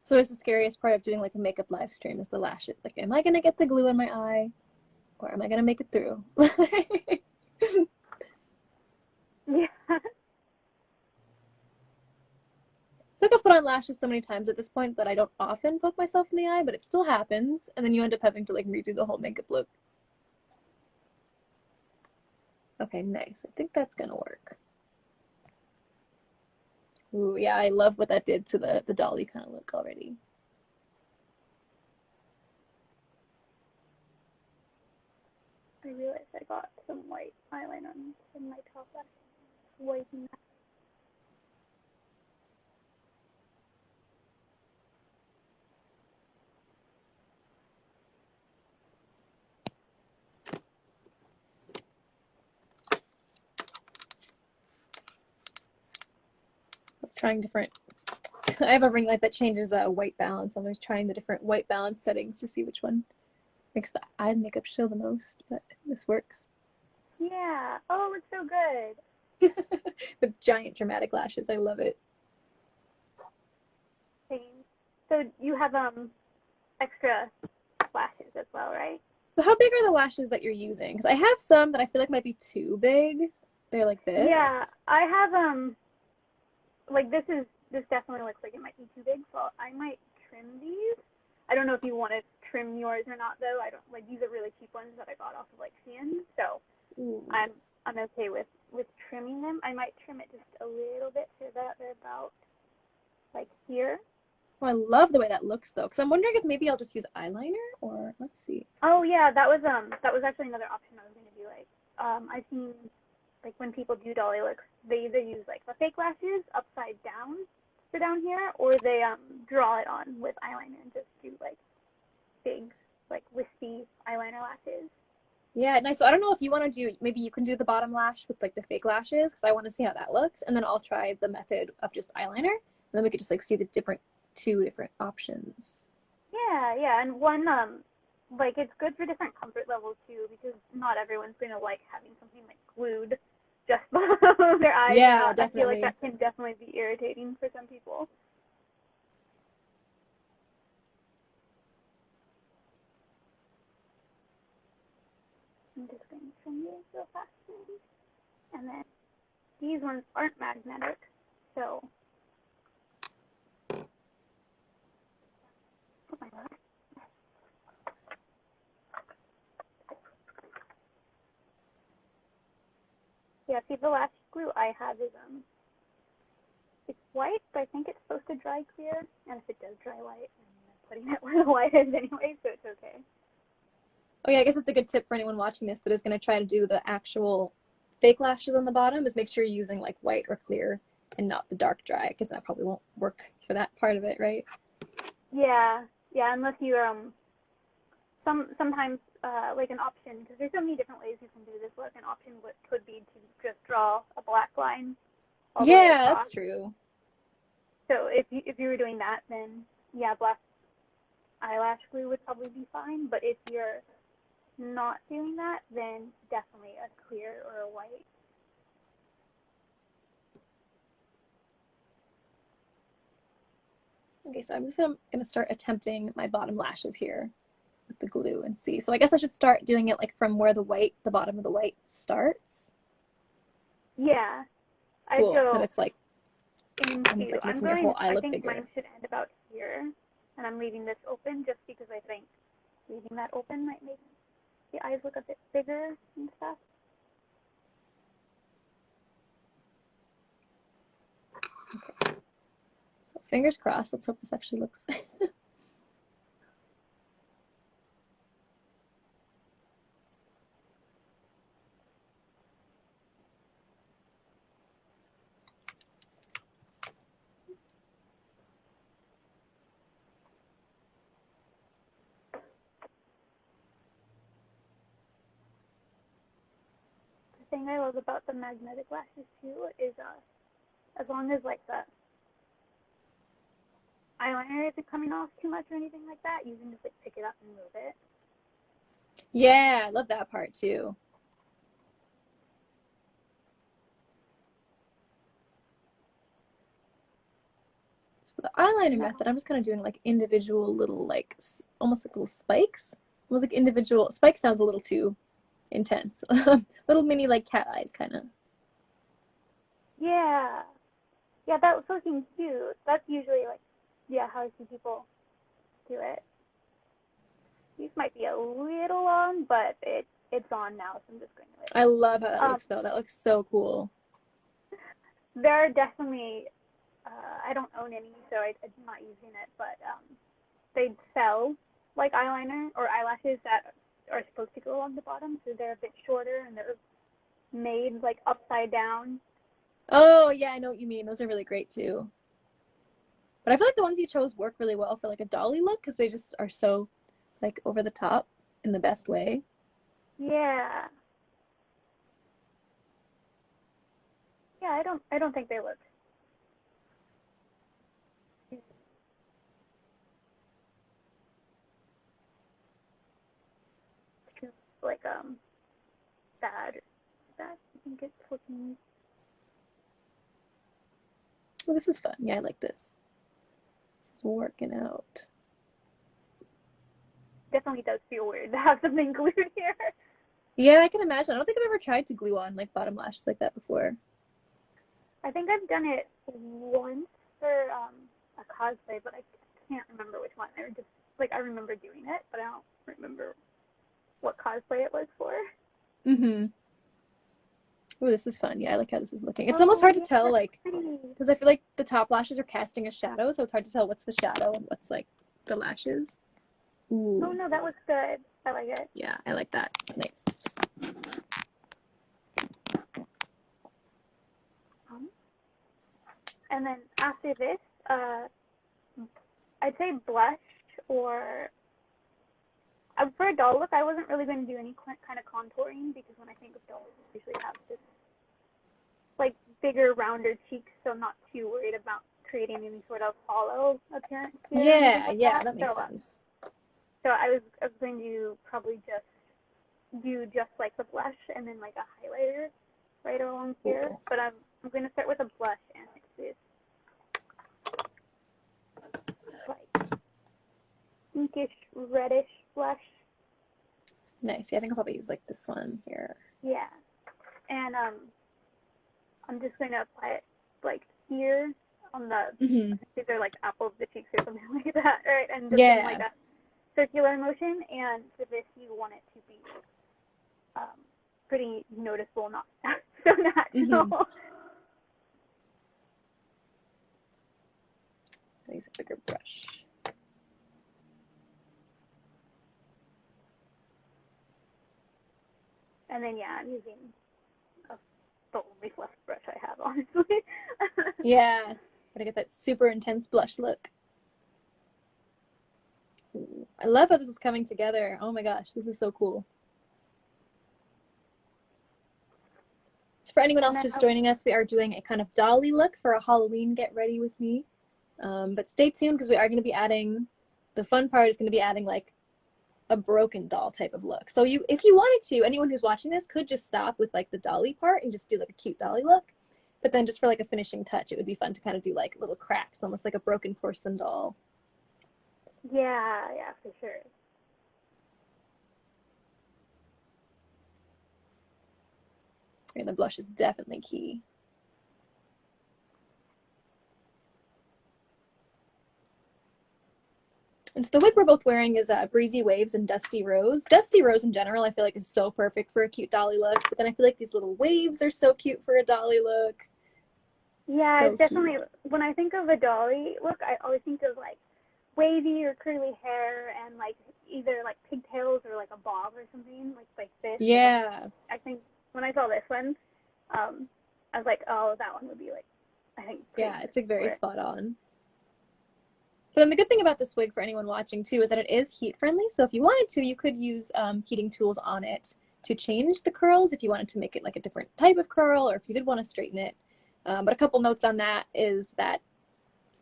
So it's the scariest part of doing like a makeup live stream is the lashes. Like, am I gonna get the glue in my eye, or am I gonna make it through? Yeah. I think I've put on lashes so many times at this point that I don't often poke myself in the eye, but it still happens, and then you end up having to like redo the whole makeup look. Okay, nice. I think that's gonna work. Ooh, yeah, I love what that did to the dolly kind of look already. I realized I got some white eyeliner in my top lash. Wiping that. Trying different. I have a ring light that changes white balance. I'm always trying the different white balance settings to see which one makes the eye makeup show the most, but this works. Yeah. Oh, it's so good. The giant dramatic lashes. I love it. Same. So you have extra lashes as well, right? So how big are the lashes that you're using? Because I have some that I feel like might be too big. They're like this. Yeah, I have like this definitely looks like it might be too big, so I might trim these. I don't know if you want to trim yours or not though. I don't like these are really cheap ones that I got off of like Shein, so Ooh. I'm okay with trimming them. I might trim it just a little bit so that they're about like here. Oh, I love the way that looks though, because I'm wondering if maybe I'll just use eyeliner or let's see. Oh yeah, that was actually another option I was gonna do. Like I've seen like when people do dolly looks, they either use like the fake lashes upside down for down here, or they draw it on with eyeliner and just do like big like wispy eyeliner lashes. Yeah, nice. So I don't know if you want to do, maybe you can do the bottom lash with like the fake lashes, because I want to see how that looks, and then I'll try the method of just eyeliner, and then we could just like see the two different options. Yeah, and one like it's good for different comfort levels too, because not everyone's gonna like having something like glued just below their eyes. Yeah, I feel definitely. like that can definitely be irritating for some people. I'm just going to trim these real fast. And then these ones aren't magnetic, so put my lash. Yeah, see the lash glue I have is it's white, but I think it's supposed to dry clear, and if it does dry white, I'm putting it where the white is anyway, so it's okay. Oh yeah, I guess it's a good tip for anyone watching this that is going to try to do the actual fake lashes on the bottom, is make sure you're using like white or clear and not the dark dry, because that probably won't work for that part of it, right? Yeah, unless you sometimes like an option, because there's so many different ways you can do this look. An option could be to just draw a black line all the way Yeah, across. that's true. So if you were doing that, then yeah, black eyelash glue would probably be fine. But if you're not doing that, then definitely a clear or a white. Okay, so I'm just gonna start attempting my bottom lashes here with the glue and see. So I guess I should start doing it like from where the bottom of the white starts. Yeah, Cool, I so go it's like into. almost like I'm making your going. whole eye I look think bigger. mine should end about here, and I'm leaving this open just because I think leaving that open might make the eyes look a bit bigger and stuff. Okay. So fingers crossed. Let's hope this actually looks. thing I love about the magnetic lashes too is as long as like the eyeliner isn't coming off too much or anything like that, you can just like pick it up and move it. Yeah, I love that part too. For the eyeliner method, I'm just kind of doing like individual little like almost like little spikes. Almost like individual spike sounds a little too intense. Little mini like cat eyes kind of. Yeah. Yeah, that was looking cute. That's usually like, yeah, how I see people do it. These might be a little long, but it's on now, so I'm just going to I love how that looks though. That looks so cool. There are definitely, I don't own any, so I'm not using it, but they sell like eyeliner or eyelashes that are supposed to go along the bottom, so they're a bit shorter and they're made like upside down. Oh yeah, I know what you mean. Those are really great too. But I feel like the ones you chose work really well for like a dolly look because they just are so like over the top in the best way. Yeah. Yeah, I don't think they look too like bad. I think it's looking. Well, this is fun. Yeah, I like this. This is working out. Definitely does feel weird to have something glued here. Yeah, I can imagine. I don't think I've ever tried to glue on like bottom lashes like that before. I think I've done it once for a cosplay, but I can't remember which one. I just like I remember doing it, but I don't remember what cosplay it was for. Mm-hmm. Oh, this is fun. Yeah, I like how this is looking. It's almost hard to tell, like, because I feel like the top lashes are casting a shadow, so it's hard to tell what's the shadow and what's like the lashes. Ooh. Oh no, that looks good. I like it. Yeah, I like that. Nice. And then after this, I'd say blush or for a doll look, I wasn't really going to do any kind of contouring because when I think of dolls, I usually have this like bigger, rounder cheeks, so I'm not too worried about creating any sort of hollow appearance here. Yeah, yeah, that makes sense. So I was going to probably just do just like the blush and then like a highlighter right along here. Ooh. But I'm going to start with a blush and it's this like pinkish, reddish blush. Nice. Yeah, I think I'll probably use like this one here. Yeah. And I'm just going to apply it like here on the, these are like apples of the cheeks or something like that, right? And just in like a circular motion. And for this, you want it to be pretty noticeable, not so natural. I use a bigger brush. And then, yeah, I'm using the only fluff brush I have, honestly. Yeah, gotta get that super intense blush look. Ooh, I love how this is coming together. Oh my gosh, this is so cool. So for anyone else just joining us, we are doing a kind of dolly look for a Halloween get ready with me. But stay tuned because we are going to be adding, the fun part is going to be adding like a broken doll type of look. So if you wanted to, anyone who's watching this could just stop with like the dolly part and just do like a cute dolly look. But then just for like a finishing touch, it would be fun to kind of do like little cracks, almost like a broken porcelain doll. Yeah, for sure. And the blush is definitely key. And so the wig we're both wearing is Breezy Wavez and Dusty Rose. Dusty Rose in general, I feel like is so perfect for a cute dolly look. But then I feel like these little waves are so cute for a dolly look. Yeah, so it's definitely, cute. When I think of a dolly look, I always think of like wavy or curly hair and like either like pigtails or like a bob or something like this. Yeah. I think when I saw this one, I was like, oh, that one would be like, I think. Yeah, it's like very spot on. But then the good thing about this wig for anyone watching too is that it is heat friendly. So if you wanted to, you could use heating tools on it to change the curls if you wanted to make it like a different type of curl, or if you did want to straighten it. But a couple notes on that is that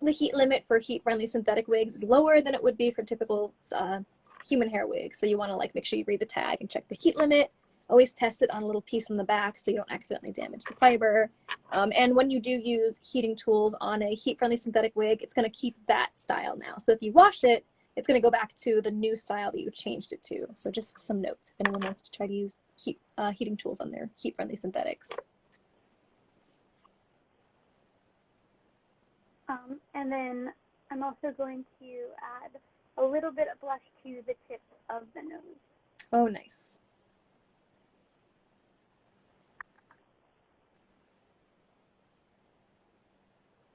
the heat limit for heat-friendly synthetic wigs is lower than it would be for typical human hair wigs. So you want to like make sure you read the tag and check the heat limit. Always test it on a little piece in the back so you don't accidentally damage the fiber. And when you do use heating tools on a heat-friendly synthetic wig, it's going to keep that style now. So if you wash it, it's going to go back to the new style that you changed it to. So just some notes if anyone wants to try to use heating tools on their heat-friendly synthetics. And then I'm also going to add a little bit of blush to the tip of the nose. Oh, nice.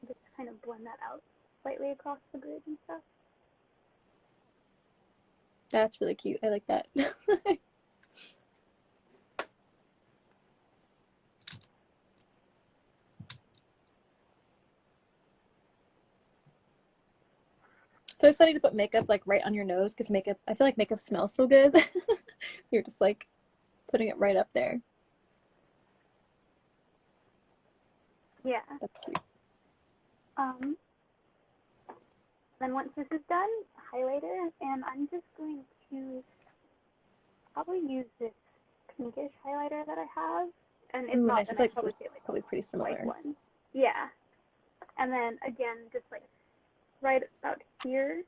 Just kind of blend that out slightly across the bridge and stuff. That's really cute. I like that. So it's funny to put makeup like right on your nose because makeup, I feel like makeup smells so good. You're just like putting it right up there. Yeah. That's cute. Then once this is done, highlighter, and I'm just going to probably use this pinkish highlighter that I have. And if Ooh, not, nice. then I feel like I'd probably this is say like probably pretty similar. white one. Yeah. And then again, just like right about here,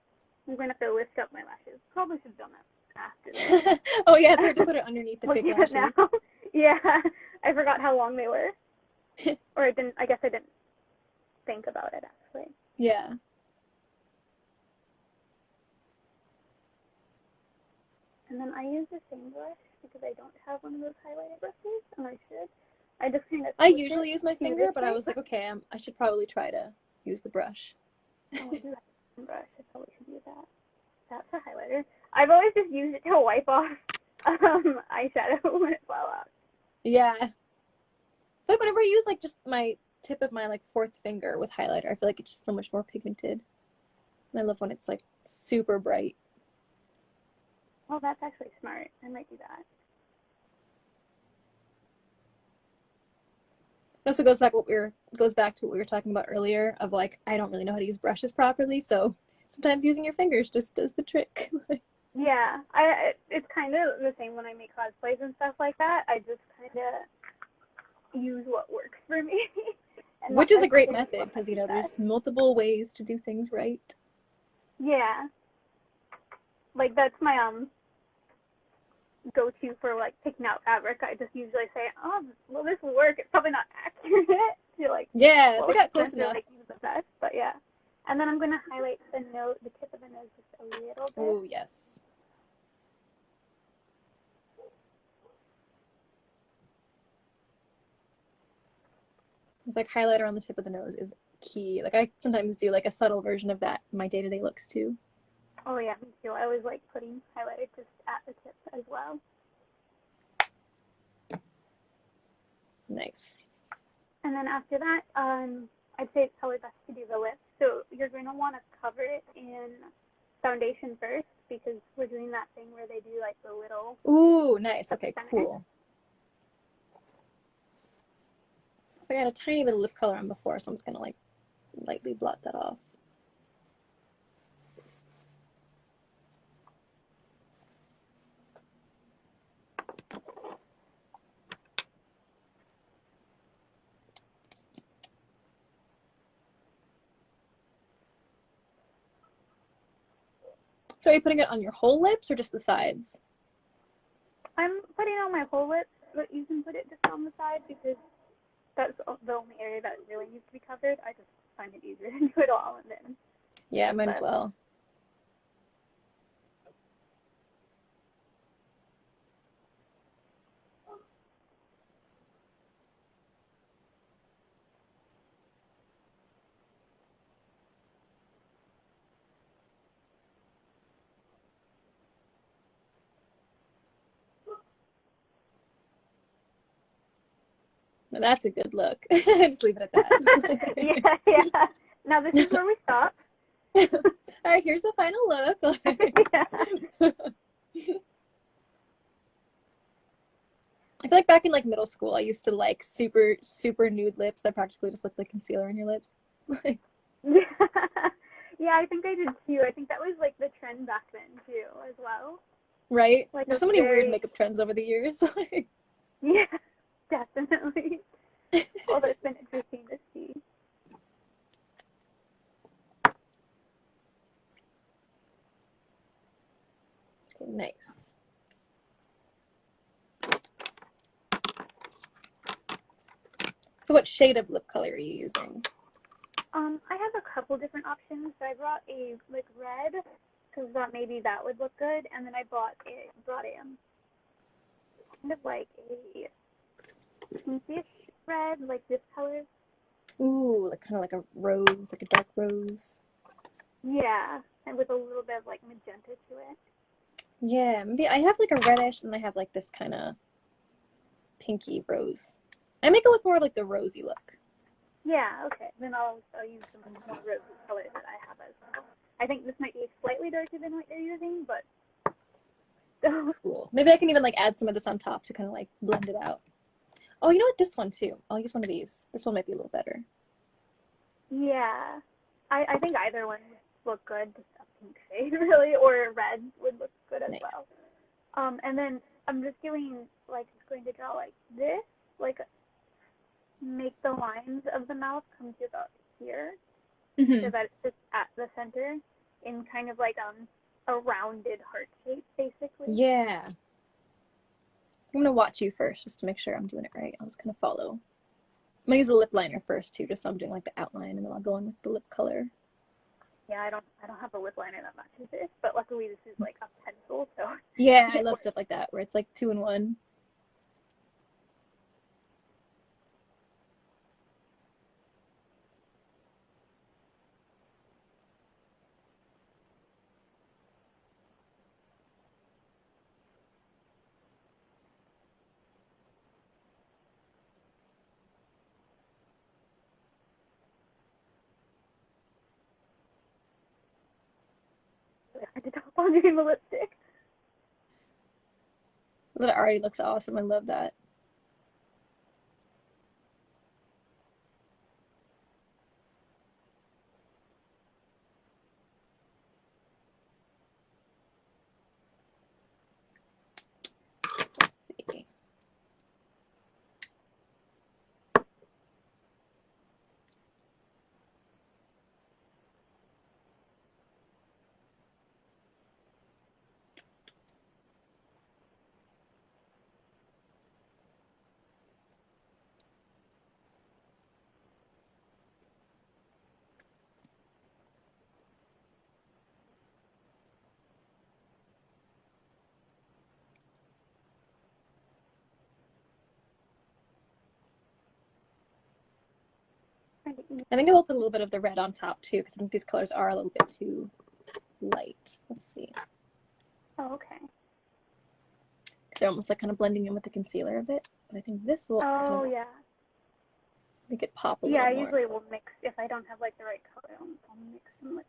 I'm going to have to lift up my lashes. Probably should have done that after this. Oh yeah, it's hard to put it underneath the fake Looking at lashes. it now. Yeah, I forgot how long they were. Or I guess I didn't think about it actually. Yeah. And then I use the same brush because I don't have one of those highlighter brushes, and I should. I just kind of. I usually use my finger, but I was like, okay, I should probably try to use the brush. Oh, I do have a brush. I probably should use that. That's a highlighter. I've always just used it to wipe off eyeshadow when it fell out. Yeah. But whenever I use like just my tip of my like fourth finger with highlighter, I feel like it's just so much more pigmented. And I love when it's like super bright. Oh, that's actually smart. I might do that. It also goes back to what we were talking about earlier of like I don't really know how to use brushes properly, so sometimes using your fingers just does the trick. Yeah, it's kind of the same when I make cosplays and stuff like that. I just kind of use what works for me. Which is a great method because, you know, there's multiple ways to do things right. Yeah. Like, that's my go-to for, like, picking out fabric. I just usually say, oh, well, this will work. It's probably not accurate to, like, yeah, it's like close enough. Like, use the best, but yeah. And then I'm going to highlight the tip of the nose just a little bit. Oh, yes. Like highlighter on the tip of the nose is key. Like I sometimes do like a subtle version of that in my day-to-day looks too. Oh yeah, me too. I always like putting highlighter just at the tip as well. Nice. And then after that, I'd say it's probably best to do the lips. So you're going to want to cover it in foundation first because we're doing that thing where they do like the little. Ooh, nice. Okay, cool. I had a tiny bit of lip color on before, so I'm just gonna like lightly blot that off. So are you putting it on your whole lips or just the sides? I'm putting on my whole lips, but you can put it just on the side because that's the only area that really needs to be covered. I just find it easier to do it all and then. Yeah, might as well. Now that's a good look. Just leave it at that. yeah. Now this is where we stop. All right, here's the final look. Yeah. I feel like back in like middle school, I used to like super, super nude lips that practically just looked like concealer on your lips. Yeah, I think I did too. I think that was like the trend back then too, as well. Right? Like There's a so many weird very, makeup trends over the years. yeah, definitely. Although it's been interesting to see. Okay, nice. So what shade of lip color are you using? I have a couple different options. So I brought a like red because I thought maybe that would look good, and then I brought a kind of like a pinkish red, like this color. Ooh, like kind of like a rose, like a dark rose. Yeah, and with a little bit of like magenta to it. Yeah, maybe I have like a reddish and I have like this kind of pinky rose. I make it with more of like the rosy look. Yeah, okay. Then I'll use some more rosy colors that I have as well. I think this might be slightly darker than what you're using, but Cool. Maybe I can even like add some of this on top to kind of like blend it out. Oh, you know what? This one too. I'll use one of these. This one might be a little better. yeah. I think either one would look good, just a pink shade really, or red would look good as Nice. well. And then I'm just going to draw like this, like make the lines of the mouth come to about here, so that it's just at the center in kind of like a rounded heart shape, basically. Yeah. I'm gonna watch you first just to make sure I'm doing it right. I'll just kind of follow. I'm gonna use a lip liner first too, just so I'm doing like the outline, and then I'll go in with the lip color. Yeah, I don't have a lip liner that matches this, but luckily this is like a pencil, so Yeah, I love stuff like that where it's like 2 in 1. I did top on doing the lipstick. That already looks awesome. I love that. Let's see. I think I will put a little bit of the red on top too, because I think these colors are a little bit too light. Let's see. Oh, okay. Because they're almost like kind of blending in with the concealer a bit. But I think this will kind of Yeah. make it pop a little Yeah, I more. usually will mix, if I don't have like the right color, I'll mix them with.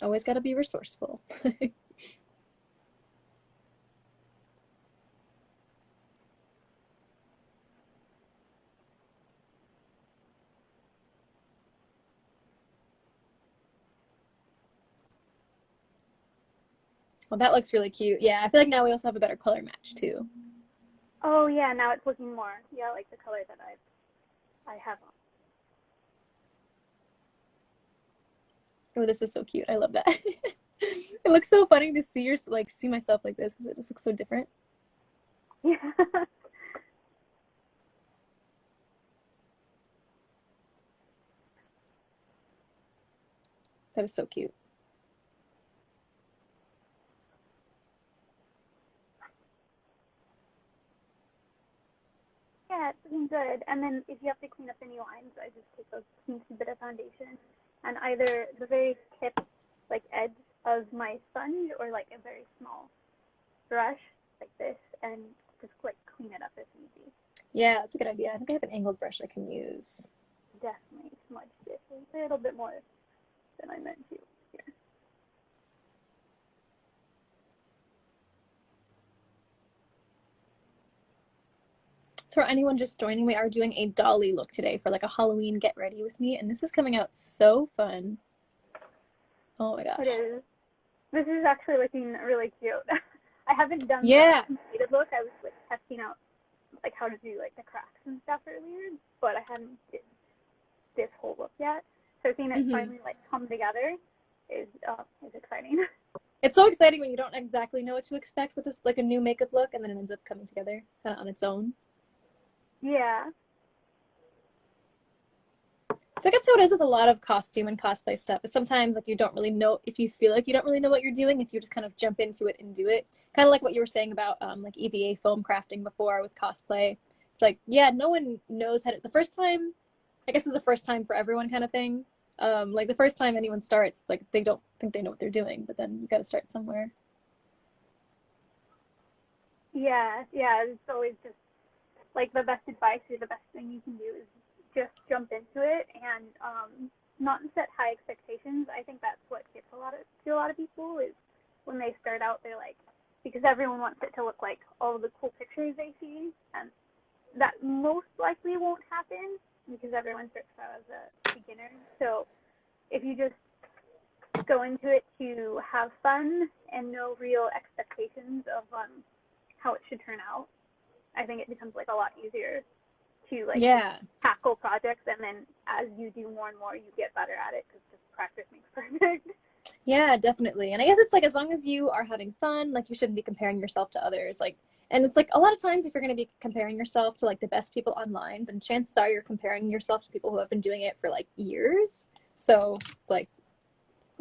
Always got to be resourceful. Well, that looks really cute. Yeah, I feel like now we also have a better color match too. Oh yeah, now it's looking more, like the color that I have on. Oh, this is so cute. I love that. It looks so funny to see see myself like this because it just looks so different. Yeah. That is so cute. Yeah, it's looking good. And then if you have to clean up any lines, I just take a teensy bit of foundation and either the very tip, like edge of my sponge, or like a very small brush like this, and just like clean it up if easy. Yeah, that's a good idea. I think I have an angled brush I can use. Definitely smudged it a little bit more than I meant to here. So for anyone just joining, we are doing a dolly look today for like a Halloween get ready with me, and this is coming out so fun. Oh my gosh. It is. This is actually looking really cute. I haven't done Yeah. the completed look. I was like testing out like how to do like the cracks and stuff earlier, but I hadn't did this whole look yet. So seeing it finally like come together is exciting. It's so exciting when you don't exactly know what to expect with this like a new makeup look, and then it ends up coming together kind of on its own. Yeah. I think that's how it is with a lot of costume and cosplay stuff. But sometimes like you don't really know, if you feel like you don't really know what you're doing, if you just kind of jump into it and do it. Kind of like what you were saying about like EVA foam crafting before with cosplay. It's like, yeah, no one knows how to, the first time, I guess it's the first time for everyone kind of thing. Like the first time anyone starts, it's like they don't think they know what they're doing, but then you got to start somewhere. Yeah, it's always just like the best advice or the best thing you can do is just jump into it and not set high expectations. I think that's what gets to a lot of people is when they start out, they're like, because everyone wants it to look like all of the cool pictures they see, and that most likely won't happen because everyone starts out as a beginner. So if you just go into it to have fun and no real expectations of how it should turn out, I think it becomes like a lot easier to like tackle projects, and then as you do more and more, you get better at it because just practice makes perfect. Yeah, definitely. And I guess it's like as long as you are having fun, like you shouldn't be comparing yourself to others. Like, and it's like a lot of times if you're going to be comparing yourself to like the best people online, then chances are you're comparing yourself to people who have been doing it for like years. So it's like,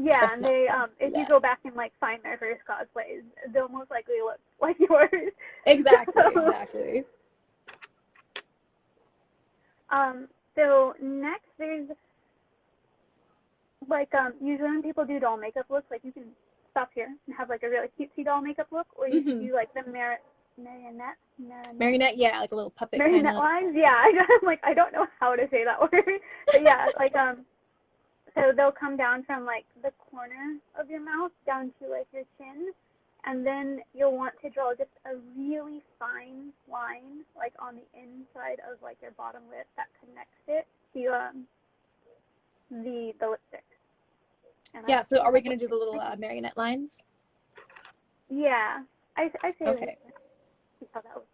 yeah, and they if you go back and like find their first cosplays, they'll most likely look like yours. Exactly. So next there's like usually when people do doll makeup looks, like you can stop here and have like a really cutesy doll makeup look, or you can do like the marionette, yeah, like a little puppet marionette lines. Yeah, I'm like, I don't know how to say that word, but yeah, like so they'll come down from like the corner of your mouth down to like your chin, and then you'll want to draw just a really fine line like on the inside of like your bottom lip that connects it to the lipstick. And yeah, so are we going to do the little marionette lines? Yeah, I say okay. Because that was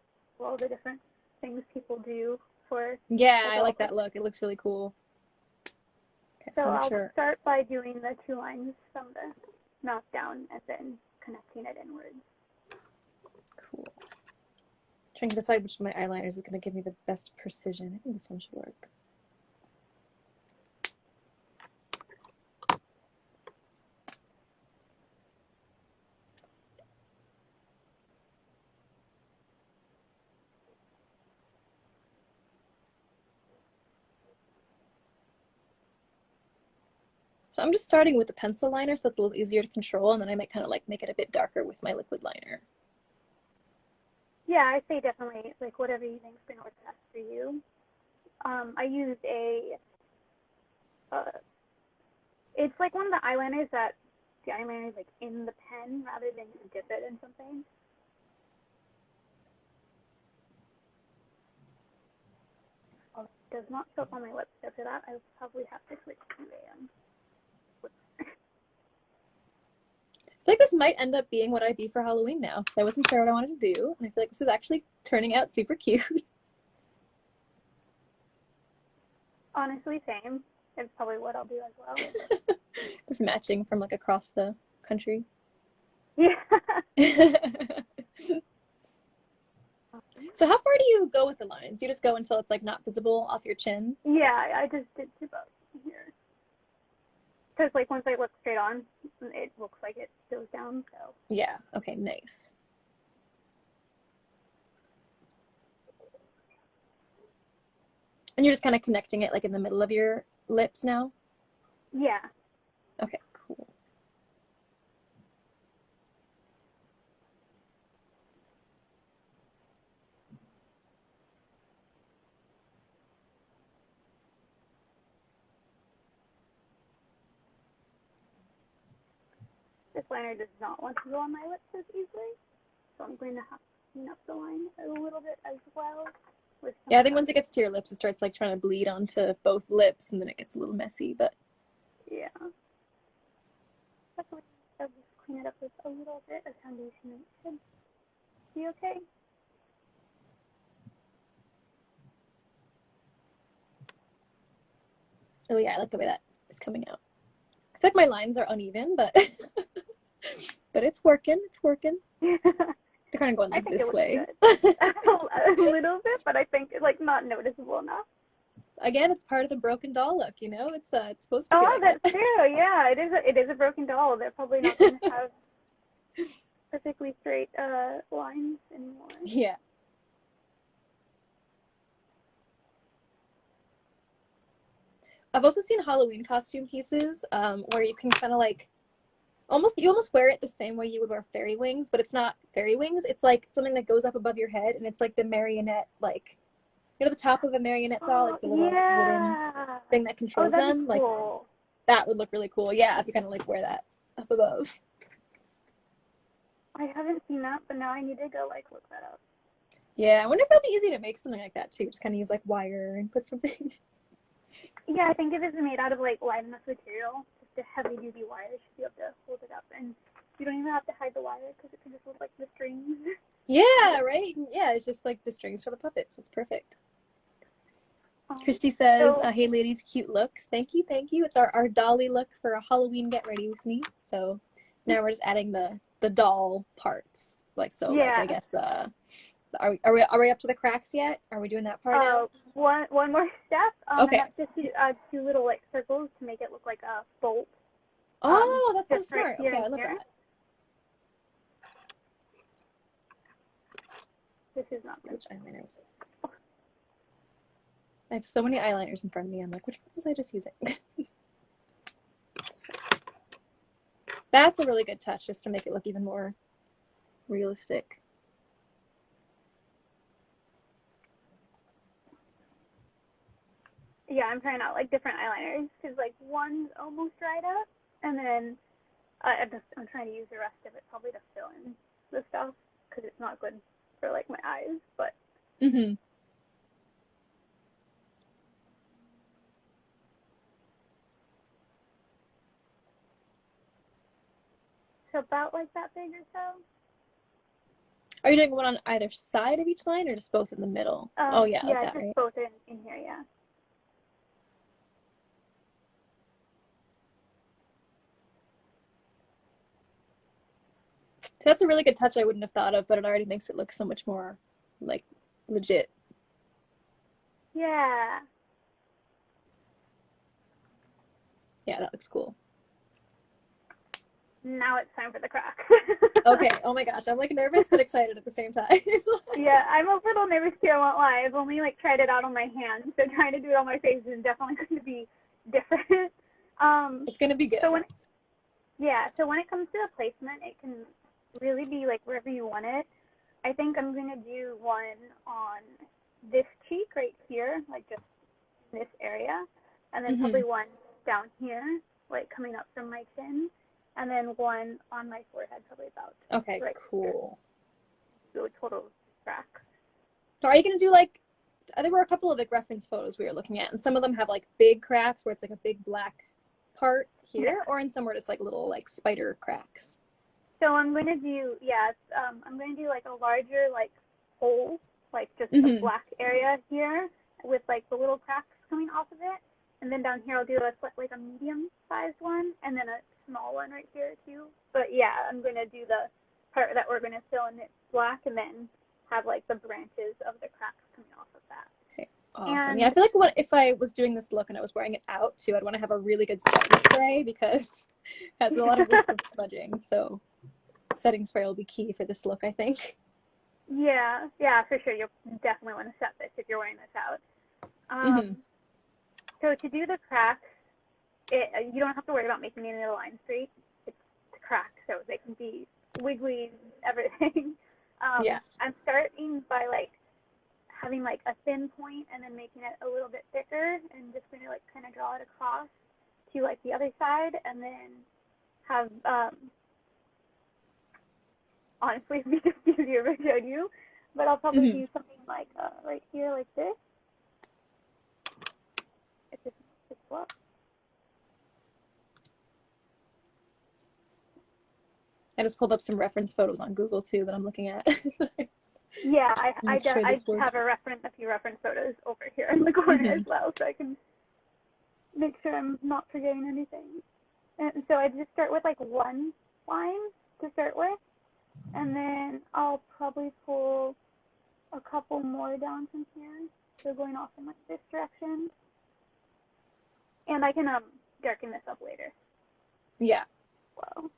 all the different things people do for. Yeah, I like that look. It looks really cool. Okay, so I'll start by doing the two lines from the mouth down and then connecting it inwards. Cool. Trying to decide which of my eyeliners is going to give me the best precision. I think this one should work. So I'm just starting with the pencil liner, so it's a little easier to control, and then I might kind of like make it a bit darker with my liquid liner. Yeah, I say definitely like whatever you think is going to work best for you. I used it's like one of the eyeliners that the eyeliner is like in the pen rather than you dip it in something. Oh, it does not show up on my lips, so for that I will probably have to switch to I feel like this might end up being what I be for Halloween now, because I wasn't sure what I wanted to do, and I feel like this is actually turning out super cute. Honestly, same. It's probably what I'll do as well. Just matching from like across the country. Yeah. So how far do you go with the lines? Do you just go until it's like not visible off your chin? Yeah, I just did to both here. Because like once I look straight on, it looks like it goes down. So yeah, okay, nice. And you're just kind of connecting it like in the middle of your lips now? Yeah. Okay, cool. This liner does not want to go on my lips as easily, so I'm going to have to clean up the line a little bit as well with some Yeah, I think once it gets to your lips, it starts like trying to bleed onto both lips, and then it gets a little messy. But yeah. Definitely, I'll just clean it up with a little bit of foundation. And it should be okay. oh yeah, I like the way that is coming out. I feel like my lines are uneven, but but it's working. It's working. They're kind of going I like think it this looks way. good. A little bit, but I think it's like not noticeable enough. Again, it's part of the broken doll look, you know? It's supposed to be Oh, like that's that. true. Yeah, it is a broken doll. They're probably not going to have perfectly straight lines anymore. Yeah. I've also seen Halloween costume pieces where you can kind of like you almost wear it the same way you would wear fairy wings, but it's not fairy wings. It's like something that goes up above your head, and it's like the marionette, like, you know, the top of a marionette doll, like the little wooden Yeah. thing that controls that'd them. be cool. Like, that would look really cool. Yeah, if you kind of like wear that up above. I haven't seen that, but now I need to go like look that up. Yeah, I wonder if it would be easy to make something like that too. Just kind of use like wire and put something. Yeah, I think if it's made out of like light enough material, just a heavy duty wire should be able to hold it up, and you don't even have to hide the wire because it can just look like the strings. Yeah, right? Yeah, it's just like the strings for the puppets. It's perfect. Christy says, hey ladies, cute looks. Thank you, thank you. It's our dolly look for a Halloween get ready with me. So now we're just adding the doll parts. Like, so yeah. like, I guess, are we up to the cracks yet? Are we doing that part now? One more step. Okay. I have to do two little like circles to make it look like a bolt. Oh, that's so right smart. Okay, I love that. This is not which eyeliner was it? I have so many eyeliners in front of me. I'm like, which one was I just using? That's a really good touch, just to make it look even more realistic. Yeah, I'm trying out like different eyeliners because like one's almost dried up, and then I'm trying to use the rest of it probably to fill in the stuff because it's not good for like my eyes. But so about like that big or so. Are you doing one on either side of each line or just both in the middle? Oh yeah, like that, just right? both in here, yeah. So that's a really good touch I wouldn't have thought of, but it already makes it look so much more like legit. Yeah. Yeah, that looks cool. Now it's time for the crack. Okay. Oh my gosh, I'm like nervous but excited at the same time. Yeah, I'm a little nervous too, I won't lie. I've only like tried it out on my hands, so trying to do it on my face is definitely going to be different. It's gonna be good. So when it comes to the placement, it can really be like wherever you want it. I think I'm going to do one on this cheek right here, like just in this area, and then probably one down here, like coming up from my chin, and then one on my forehead, probably about right cool. Here. So total crack. So are you gonna do like, there were a couple of like reference photos we were looking at, and some of them have like big cracks where it's like a big black part here, or in some where it's like little like spider cracks. So I'm going to do, I'm going to do like a larger like hole, like just a black area here with like the little cracks coming off of it. And then down here I'll do like a medium sized one and then a small one right here too. But yeah, I'm going to do the part that we're going to fill in it black and then have like the branches of the cracks coming off of that. Okay, awesome. And yeah, I feel like if I was doing this look and I was wearing it out too, I'd want to have a really good setting spray because it has a lot of risk of smudging. So setting spray will be key for this look, I think. Yeah, for sure. You'll definitely want to set this if you're wearing this out. So to do the cracks, you don't have to worry about making any of the lines straight. It's cracked, so they can be wiggly, everything. I'm starting by like having like a thin point and then making it a little bit thicker and just going to like kind of draw it across to like the other side and then have honestly, it'd be just easier if I showed you, but I'll probably do something like right here like this. It just up. I just pulled up some reference photos on Google too that I'm looking at. Yeah, I have a few reference photos over here in the corner as well, so I can make sure I'm not forgetting anything. And so I just start with like one line to start with, and then I'll probably pull a couple more down from here, so going off in like this direction. And I can darken this up later. Yeah. Wow.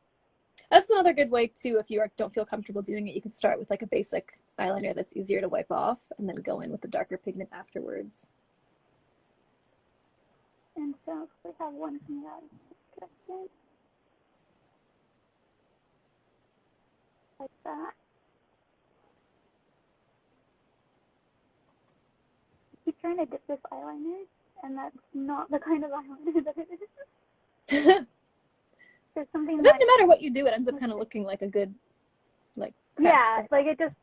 That's another good way too. If you don't feel comfortable doing it, you can start with like a basic eyeliner that's easier to wipe off, and then go in with the darker pigment afterwards. And so if we have one from that direction, like that. I keep trying to dip this eyeliner, and that's not the kind of eyeliner that it is. There's something no matter what you do, it ends up kind of looking like a good, like, yeah, like it just,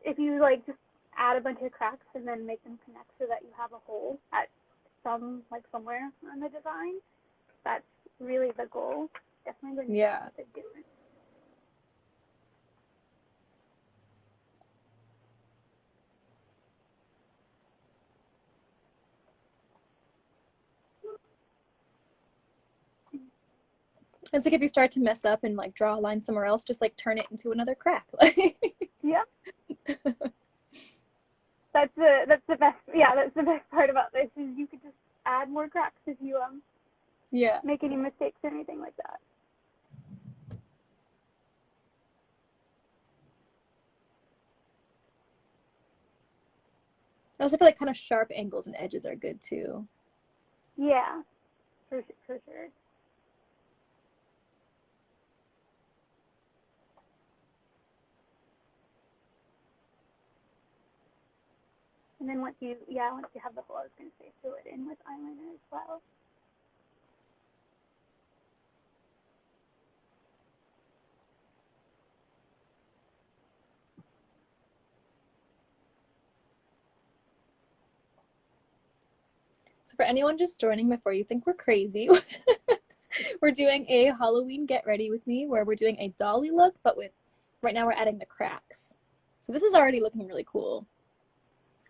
if you like just add a bunch of cracks and then make them connect so that you have a hole at somewhere on the design, that's really the goal. Definitely going to make a big difference. It's like if you start to mess up and like draw a line somewhere else, just like turn it into another crack. Yeah. That's the best. Yeah, that's the best part about this is you could just add more cracks if you make any mistakes or anything like that. I also feel like kind of sharp angles and edges are good too. Yeah, for sure. And then once you have the hole, I was going to say fill it in with eyeliner as well. So for anyone just joining before you think we're crazy, we're doing a Halloween get ready with me where we're doing a dolly look, but right now we're adding the cracks. So this is already looking really cool.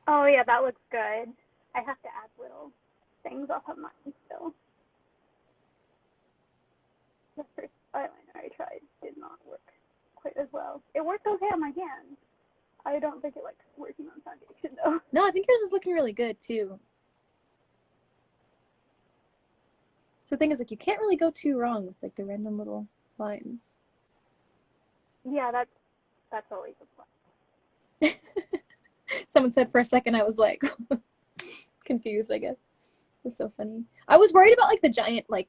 Oh yeah, that looks good. I have to add little things off of mine still. The first eyeliner I tried did not work quite as well. It worked okay on my hands. I don't think it likes working on foundation though. No, I think yours is looking really good too. So the thing is, like, you can't really go too wrong with like the random little lines. Yeah, that's always a plus. Someone said for a second, I was like confused, I guess. It's so funny. I was worried about like the giant, like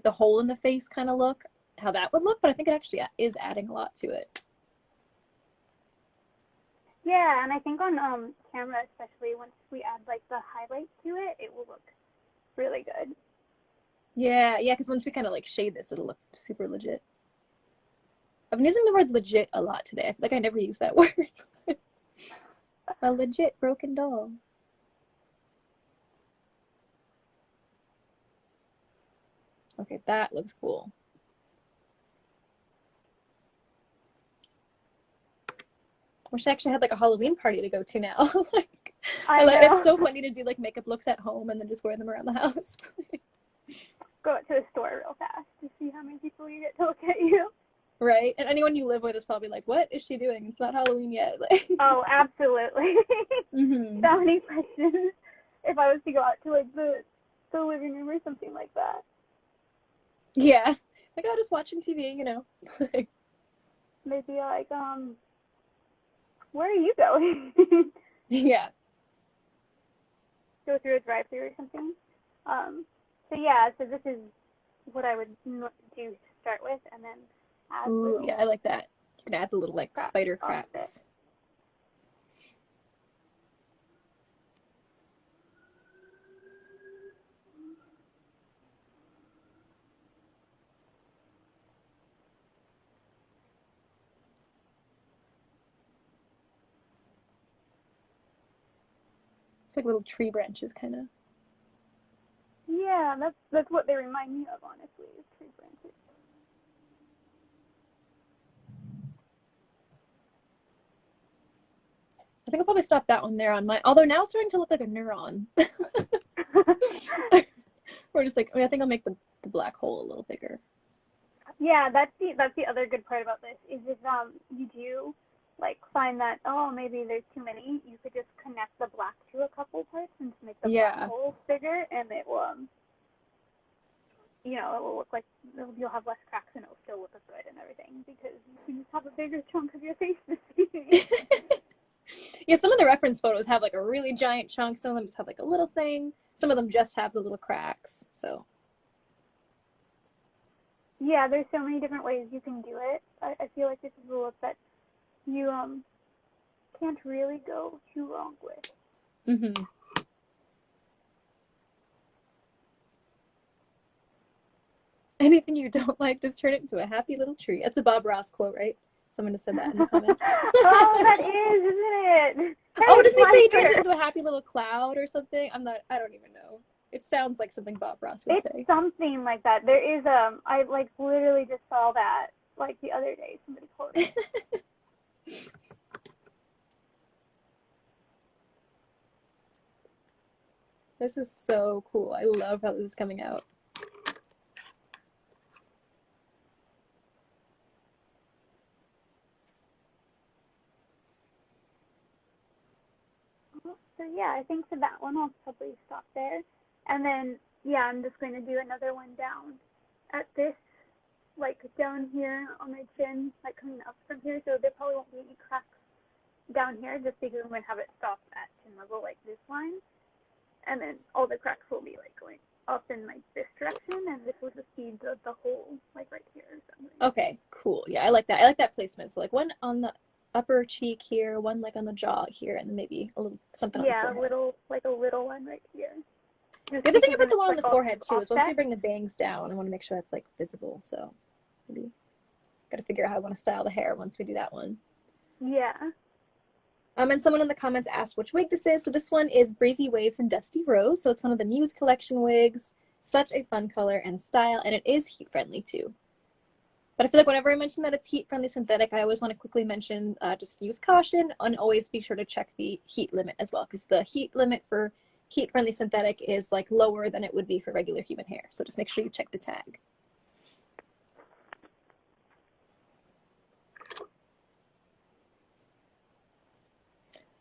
the hole in the face kind of look, how that would look, but I think it actually is adding a lot to it. Yeah, and I think on camera, especially once we add like the highlights to it, it will look really good. Yeah, because once we kind of like shade this, it'll look super legit. I've been using the word legit a lot today. I feel like I never use that word. A legit broken doll. Okay, that looks cool. Wish I actually had like a Halloween party to go to now. Like, I know. It's so funny to do like makeup looks at home and then just wear them around the house. Go out to the store real fast to see how many people you get to look at you. Right? And anyone you live with is probably like, what is she doing? It's not Halloween yet. Like, oh, absolutely. mm-hmm. So many questions if I was to go out to like the living room or something like that. Yeah. Like, oh, just watching TV, you know. They'd be like, where are you going? Yeah. Go through a drive-thru or something. So yeah, so this is what I would do to start with, and then add Ooh, yeah, I like that. You can add the little like spider cracks. It's like little tree branches, kind of. Yeah, that's what they remind me of, honestly, is tree branches. I think I'll probably stop that one there on my, although now it's starting to look like a neuron. Or just like, I mean, I think I'll make the black hole a little bigger. Yeah, that's the other good part about this, is if you do like find that, oh, maybe there's too many, you could just connect the black to a couple parts and just make the black hole bigger, and it will, you know, it will look like you'll have less cracks and it'll still look good and everything, because you can just have a bigger chunk of your face missing. Yeah, some of the reference photos have like a really giant chunk. Some of them just have like a little thing. Some of them just have the little cracks. So yeah, there's so many different ways you can do it. I feel like this is a look that you can't really go too wrong with. mm-hmm. Anything you don't like, just turn it into a happy little tree. That's a Bob Ross quote, right? Someone just said that in the comments. Oh, that is, isn't it? Hey, oh, doesn't he say he shirt. turns it into a happy little cloud or something? I don't even know. It sounds like something Bob Ross would say. It's something like that. There is I like literally just saw that like the other day. Somebody quoted it. This is so cool. I love how this is coming out. So yeah, I think for that one I'll probably stop there. And then yeah, I'm just going to do another one down at this, like down here on my chin, like coming up from here. So there probably won't be any cracks down here, just because I'm going to have it stop at chin level like this line. And then all the cracks will be like going up in like this direction, and this will just be the hole like right here or something. Okay, cool. Yeah, I like that. I like that placement. So like one on the upper cheek here, one like on the jaw here, and then maybe a little something on the forehead. Yeah, a little one right here. The other thing about the one on the forehead too is once you bring the bangs down, I want to make sure that's like visible. So maybe got to figure out how I want to style the hair once we do that one. Yeah. And someone in the comments asked which wig this is. So this one is Breezy Wavez and Dusty Rose. So it's one of the Muse Collection wigs. Such a fun color and style, and it is heat friendly too. But I feel like whenever I mention that it's heat-friendly synthetic, I always want to quickly mention just use caution and always be sure to check the heat limit as well, because the heat limit for heat-friendly synthetic is like lower than it would be for regular human hair. So just make sure you check the tag.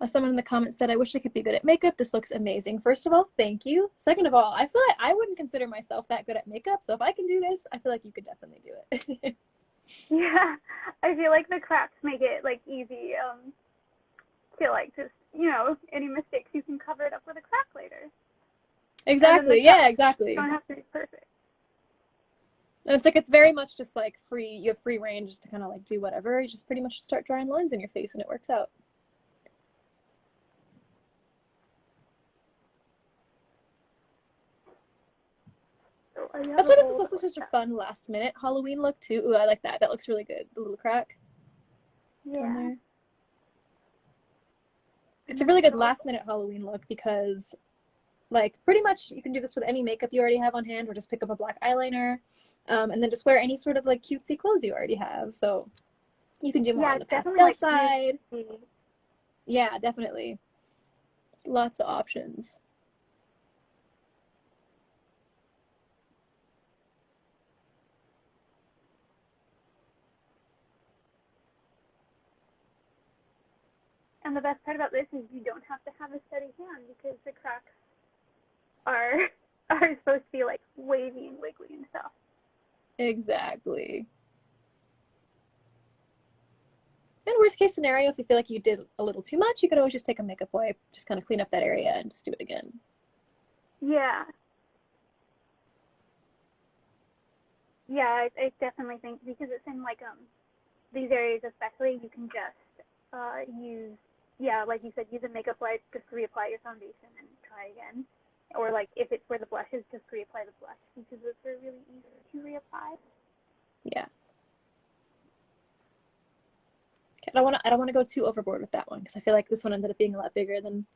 Someone in the comments said, I wish I could be good at makeup. This looks amazing. First of all, thank you. Second of all, I feel like I wouldn't consider myself that good at makeup. So if I can do this, I feel like you could definitely do it. Yeah, I feel like the cracks make it like easy to like just, you know, any mistakes you can cover it up with a crack later. Exactly. Yeah, exactly. You don't have to be perfect. And it's like, it's very much just like free, you have free range just to kind of like do whatever. You just pretty much start drawing lines in your face and it works out. That's why this is also such a fun last minute Halloween look too. Ooh, I like that. That looks really good. The little crack. Yeah. It's a really good last minute Halloween look because like pretty much you can do this with any makeup you already have on hand, or just pick up a black eyeliner and then just wear any sort of like cutesy clothes you already have. So you can do more on the pastel side. Yeah, definitely. Lots of options. And the best part about this is you don't have to have a steady hand, because the cracks are supposed to be like wavy and wiggly and stuff. Exactly. And worst case scenario, if you feel like you did a little too much, you could always just take a makeup wipe, just kind of clean up that area and just do it again. Yeah. Yeah, I definitely think, because it's in like these areas especially, you can just use, yeah, like you said, use a makeup wipe, just reapply your foundation and try again. Or like if it's where the blush is, just reapply the blush, because those are really easy to reapply. Yeah. I don't want to go too overboard with that one, because I feel like this one ended up being a lot bigger than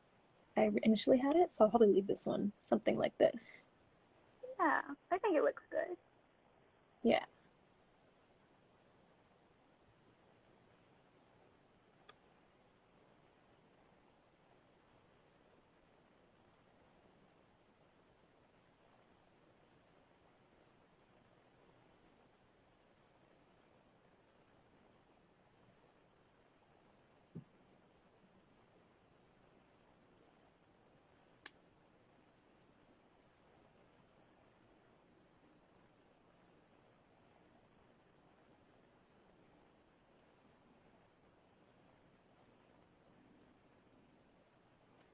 I initially had it, so I'll probably leave this one something like this. Yeah, I think it looks good. Yeah.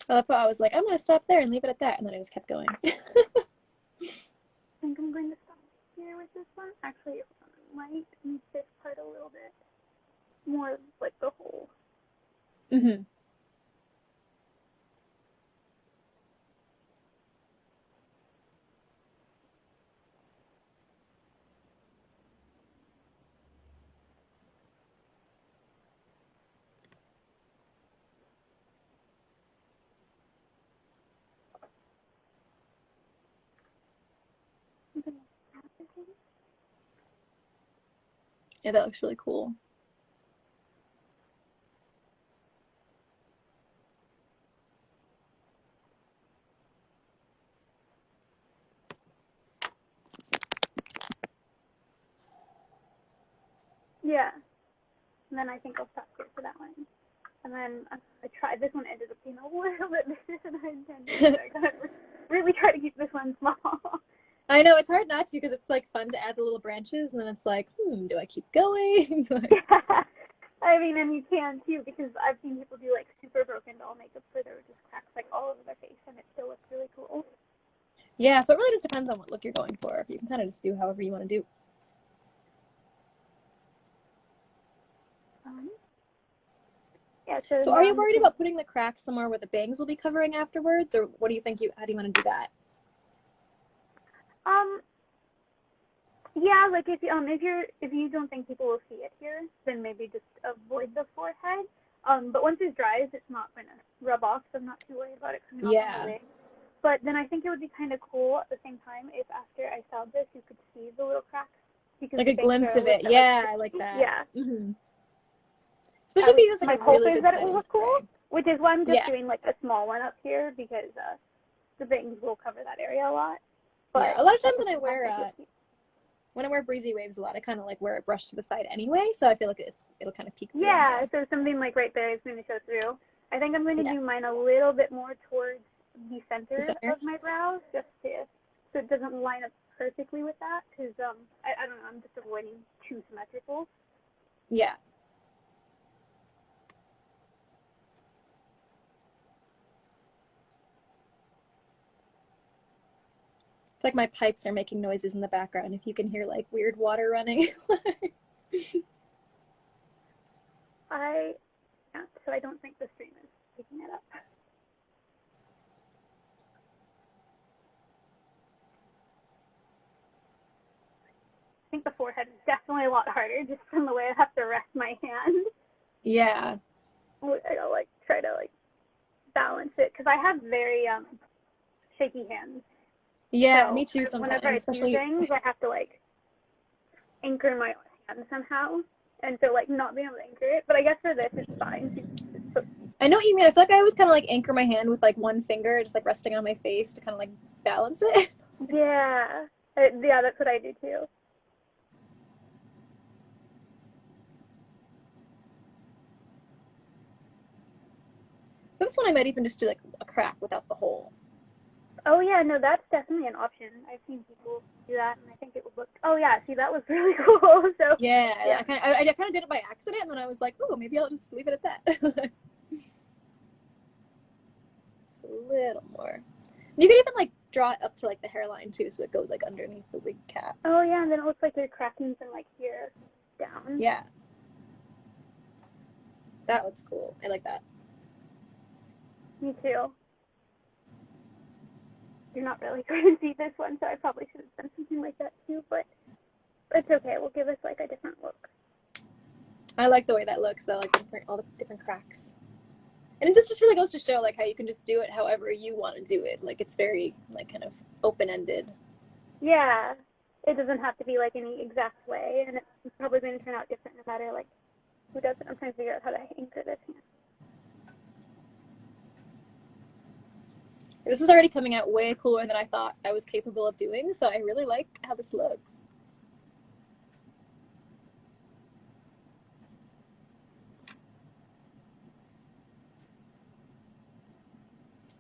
I love how I was like, I'm gonna stop there and leave it at that, and then I just kept going. I think I'm going to stop here with this one. Actually, I might need this part a little bit more, like the whole. Mm-hmm. Yeah, that looks really cool. Yeah. And then I think I'll stop here for that one. And then I tried, this one ended up being a little bit bigger than I intended. I gotta really try to keep this one small. I know, it's hard not to because it's like fun to add the little branches, and then it's like, do I keep going? Yeah. I mean, and you can too, because I've seen people do like super broken doll makeup where there were just cracks like all over their face, and it still looks really cool. Yeah, so it really just depends on what look you're going for. You can kind of just do however you want to do. Yeah. So are you worried about putting the cracks somewhere where the bangs will be covering afterwards, or what do you think how do you want to do that? Yeah, like if you don't think people will see it here, then maybe just avoid the forehead. But once it dries, it's not gonna rub off, so I'm not too worried about it coming off on the wig. But then I think it would be kind of cool at the same time if after I styled this, you could see the little cracks. Because like a glimpse of it. Yeah, I like that. Yeah. Mm-hmm. Especially if you use like a really good setting spray. Cool, which is why I'm just doing like a small one up here, because the bangs will cover that area a lot. But yeah, a lot of times when I wear Breezy Wavez a lot, I kind of like wear it brushed to the side anyway, so I feel like it'll kind of peek through. Yeah, so something like right there is going to show through. I think I'm going to do mine a little bit more towards the center of my brows, just so it doesn't line up perfectly with that, because I don't know, I'm just avoiding too symmetrical. Yeah. It's like my pipes are making noises in the background. If you can hear like weird water running. So I don't think the stream is picking it up. I think the forehead is definitely a lot harder just from the way I have to rest my hand. Yeah. I gotta like try to like balance it, because I have very shaky hands. Yeah, so me too sometimes. Whenever I do things, I have to like anchor my hand somehow, and so like not being able to anchor it. But I guess for this it's fine. I know what you mean. I feel like I always kind of like anchor my hand with like one finger, just like resting on my face to kind of like balance it. Yeah, that's what I do too. For this one, I might even just do like a crack without the hole. Oh yeah, no, that's definitely an option. I've seen people do that, and I think it would look. Oh yeah, see, that was really cool. So yeah. I kind of did it by accident, and then I was like, oh, maybe I'll just leave it at that. Just a little more. You could even like draw it up to like the hairline too, so it goes like underneath the wig cap. Oh yeah, and then it looks like you're cracking from like here down. Yeah. That looks cool. I like that. Me too. You're not really going to see this one, so I probably should have done something like that too, but it's okay. We'll give us like a different look. I like the way that looks though, like all the different cracks. And this just really goes to show like how you can just do it however you want to do it. Like it's very like kind of open-ended. Yeah, it doesn't have to be like any exact way, and it's probably going to turn out different no matter like who does it. I'm trying to figure out how to anchor this hand. This is already coming out way cooler than I thought I was capable of doing, so I really like how this looks.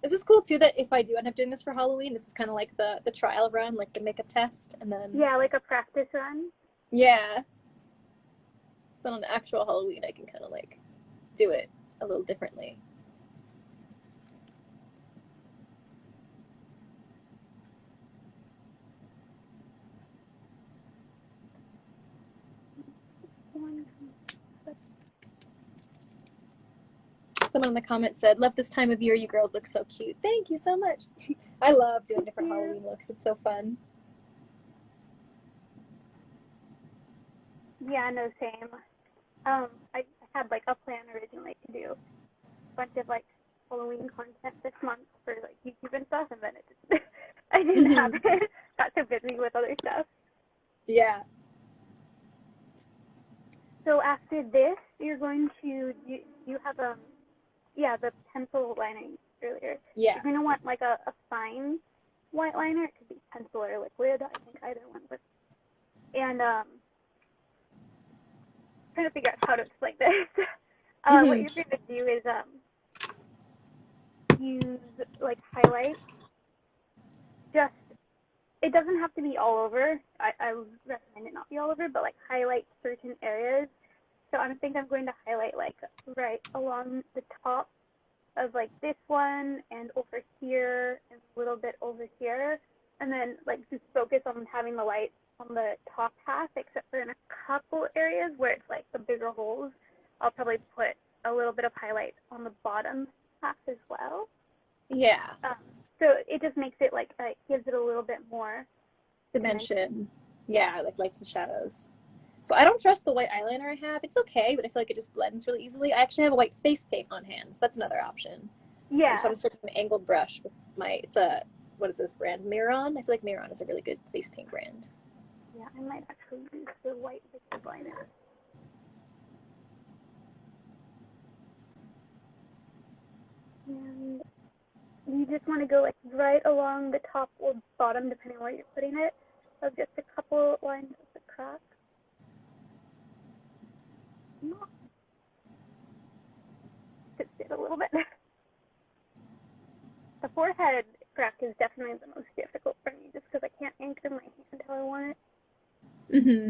This is cool too that if I do end up doing this for Halloween, this is kind of like the trial run, like the makeup test, and then Yeah, like a practice run. yeah. So on the actual Halloween, I can kind of like do it a little differently. Someone in the comments said, "Love this time of year. You girls look so cute." Thank you so much. I love doing different Halloween looks. It's so fun. Yeah, no, same. I had like a plan originally to do a bunch of like Halloween content this month for like YouTube and stuff, and then it just I didn't have it. Got so busy with other stuff. Yeah. So after this, you're going to you have the pencil liner earlier. Yeah. You're gonna want like a fine white liner. It could be pencil or liquid. I think either one would. And trying to figure out how to explain this. What you're going to do is use like highlight. Just it doesn't have to be all over. I would recommend it not be all over, but like highlight certain areas. So I think I'm going to highlight like right along the top of like this one and over here and a little bit over here, and then like just focus on having the light on the top half, except for in a couple areas where it's like the bigger holes, I'll probably put a little bit of highlight on the bottom half as well. Yeah. So it just makes it like gives it a little bit more dimension. Yeah, like lights and shadows. So I don't trust the white eyeliner I have. It's okay, but I feel like it just blends really easily. I actually have a white face paint on hand, so that's another option. Yeah. So I'm just taking an angled brush with it's a, what is this brand? Miron? I feel like Miron is a really good face paint brand. Yeah, I might actually use the white liquid liner. And you just want to go like right along the top or bottom, depending on where you're putting it, of just a couple lines of the crack. Just it a little bit. The forehead crack is definitely the most difficult for me, just because I can't anchor my hand how I want it. Mm-hmm.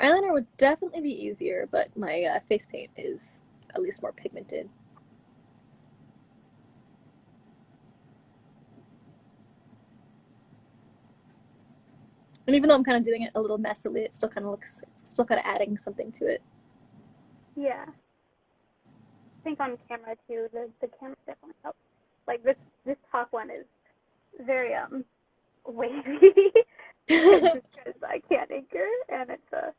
Eyeliner would definitely be easier, but my face paint is at least more pigmented. And even though I'm kind of doing it a little messily, it still kind of looks, it's still kind of adding something to it. Yeah. I think on camera too, the camera definitely helps. Like this top one is very wavy because I can't anchor and it's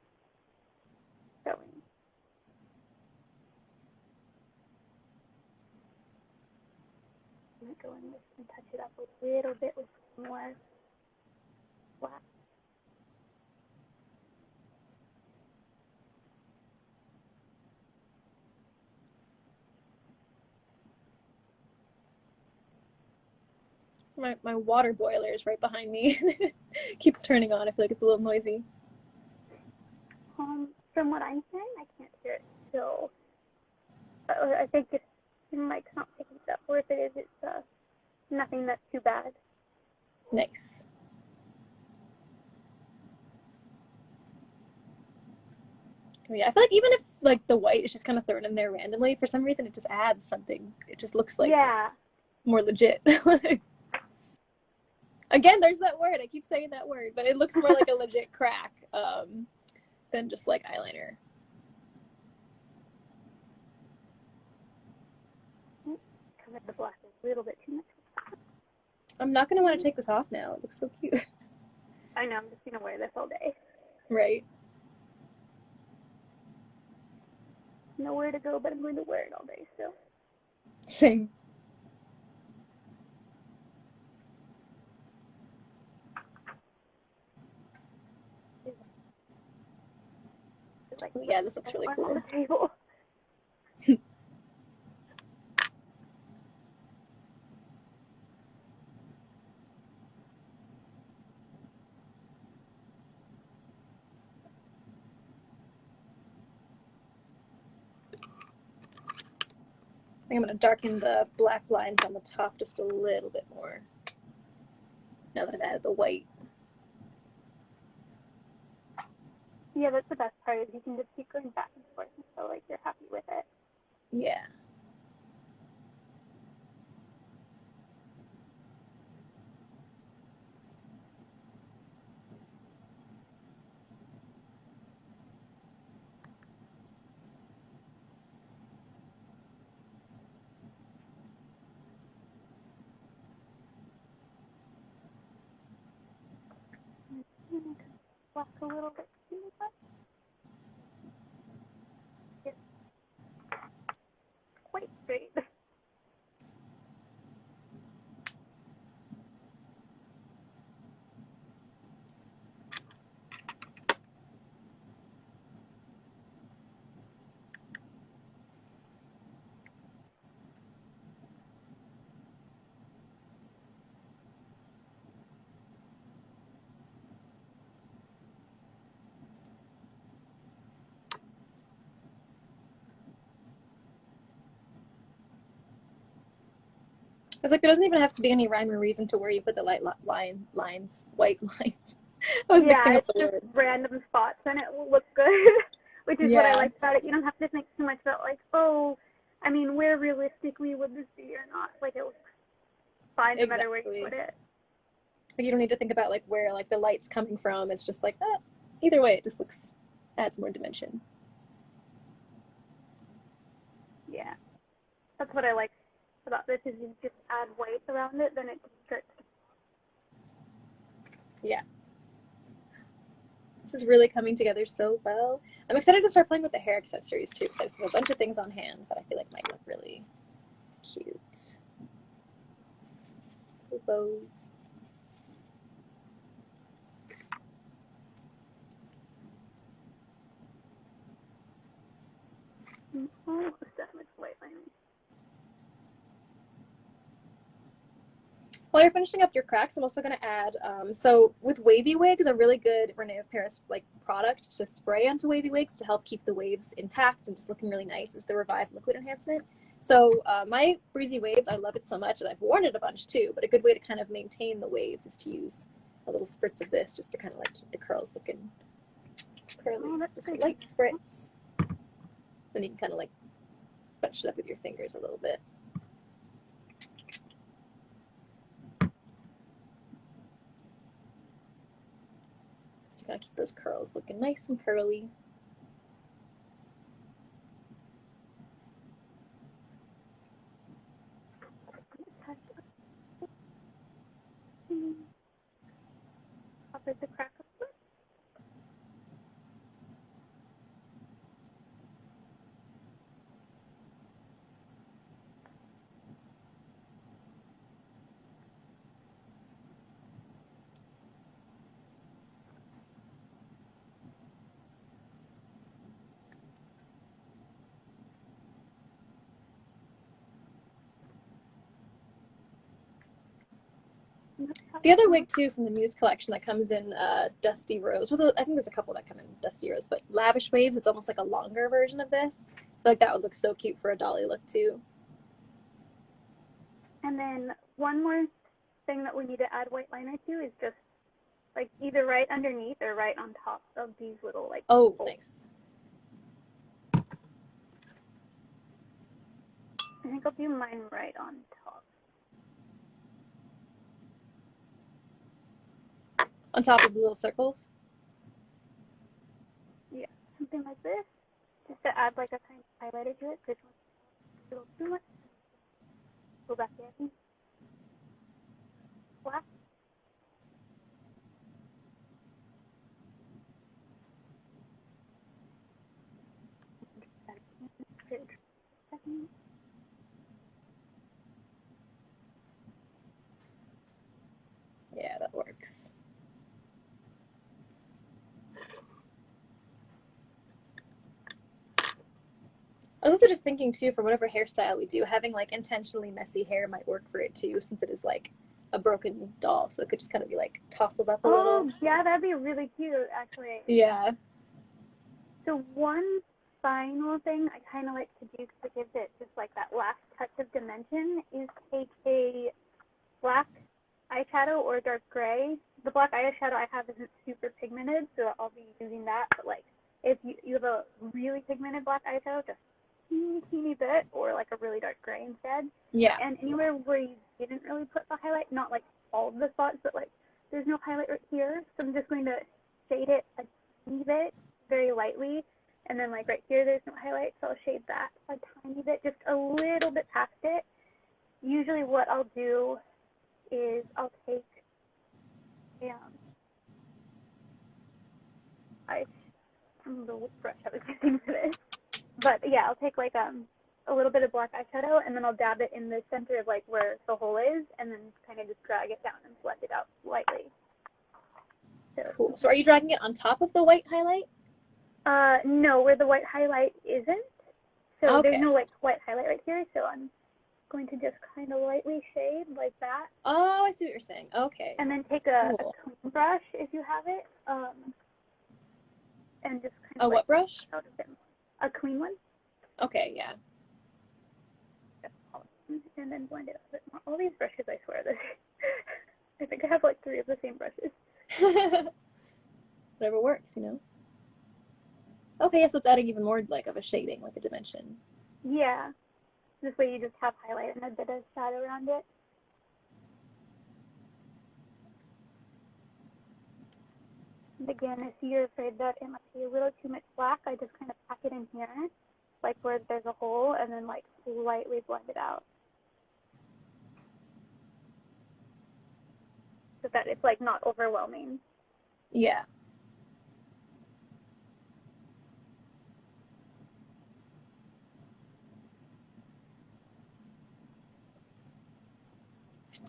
showing. I'm gonna go in this and touch it up a little bit with more black. My water boiler is right behind me. Keeps turning on. I feel like it's a little noisy. From what I'm hearing, I can't hear it still. I think it's your mic's not picking it up, or if it is, it's nothing that's too bad. Nice. Yeah, I feel like even if like the white is just kind of thrown in there randomly, for some reason it just adds something. It just looks like more legit. Again, there's that word. I keep saying that word, but it looks more like a legit crack than just like eyeliner. Covered the blush a little bit too much. I'm not going to want to take this off now. It looks so cute. I know I'm just gonna wear this all day. Right. Nowhere to go, but I'm going to wear it all day still. Same. Like, Yeah, this looks really cool. On the table. I think I'm going to darken the black lines on the top just a little bit more now that I've added the white. Yeah, that's the best part is you can just keep going back and forth until like you're happy with it. Yeah. Walk a little bit too much. It's quite straight. It's like there doesn't even have to be any rhyme or reason to where you put the white lines. I was mixing up the just words. random spots and it will look good, which is what I like about it. You don't have to think too much about like, oh, I mean, where realistically would this be or not? Like it looks fine no matter where you put it. Like you don't need to think about like where like the light's coming from. It's just like that. Either way, it just adds more dimension. Yeah, that's what I like about this is you just add white around it, then it starts. Yeah. This is really coming together so well. I'm excited to start playing with the hair accessories too, because I have a bunch of things on hand that I feel like might look really cute. The bows. Almost done with white lining. While you're finishing up your cracks, I'm also going to add, so with wavy wigs, a really good René of Paris like product to spray onto wavy wigs to help keep the waves intact and just looking really nice is the Revive Liquid Enhancement. So my Breezy Wavez, I love it so much, and I've worn it a bunch too, but a good way to kind of maintain the waves is to use a little spritz of this just to kind of like keep the curls looking curly. Oh, that's just a light spritz. Then you can kind of like bunch it up with your fingers a little bit. Just to kind of keep those curls looking nice and curly. Cover the crack of it. The other wig too from the Muse collection that comes in Dusty Rose. Well, I think there's a couple that come in Dusty Rose, but Lavish Waves is almost like a longer version of this. I feel like that would look so cute for a dolly look too. And then one more thing that we need to add white liner to is just like either right underneath or right on top of these little like oh folds. Nice. I think I'll do mine right on top. On top of the little circles. Yeah, something like this, just to add like a kind of highlighter to it. This one's a little too much. Go back in. Black. was also just thinking too, for whatever hairstyle we do, having like intentionally messy hair might work for it too, since it is like a broken doll, so it could just kind of be like tousled up a little. Oh, yeah, that'd be really cute, actually. Yeah. So one final thing I kind of like to do because it gives it just like that last touch of dimension is take a black eyeshadow or dark gray. The black eyeshadow I have isn't super pigmented, so I'll be using that. But like, if you have a really pigmented black eyeshadow, just teeny bit, or like a really dark gray instead. Yeah. And anywhere where you didn't really put the highlight, not like all of the spots, but like there's no highlight right here, so I'm just going to shade it a teeny bit, very lightly. And then like right here, there's no highlight, so I'll shade that a tiny bit, just a little bit past it. Usually what I'll do is I'll take I don't remember which brush I was using for this. But yeah, I'll take like a little bit of black eyeshadow, and then I'll dab it in the center of like where the hole is, and then kind of just drag it down and blend it out lightly. So, cool. So are you dragging it on top of the white highlight? No, where the white highlight isn't. So Okay. there's no like white highlight right here, so I'm going to just kind of lightly shade like that. Oh, I see what you're saying. Okay. And then take a Cool. clean brush if you have it, and just kind of A what brush? out of it. A clean one. Okay, yeah. And then blend it a bit more. All these brushes, I swear, I think I have like 3 of the same brushes. Whatever works, you know? Okay, so it's adding even more like of a shading, like a dimension. Yeah. This way you just have highlight and a bit of shadow around it. And again, if you're afraid that it might be a little too much black, I just kind of pack it in here, like where there's a hole, and then like slightly blend it out. So that it's like not overwhelming. Yeah.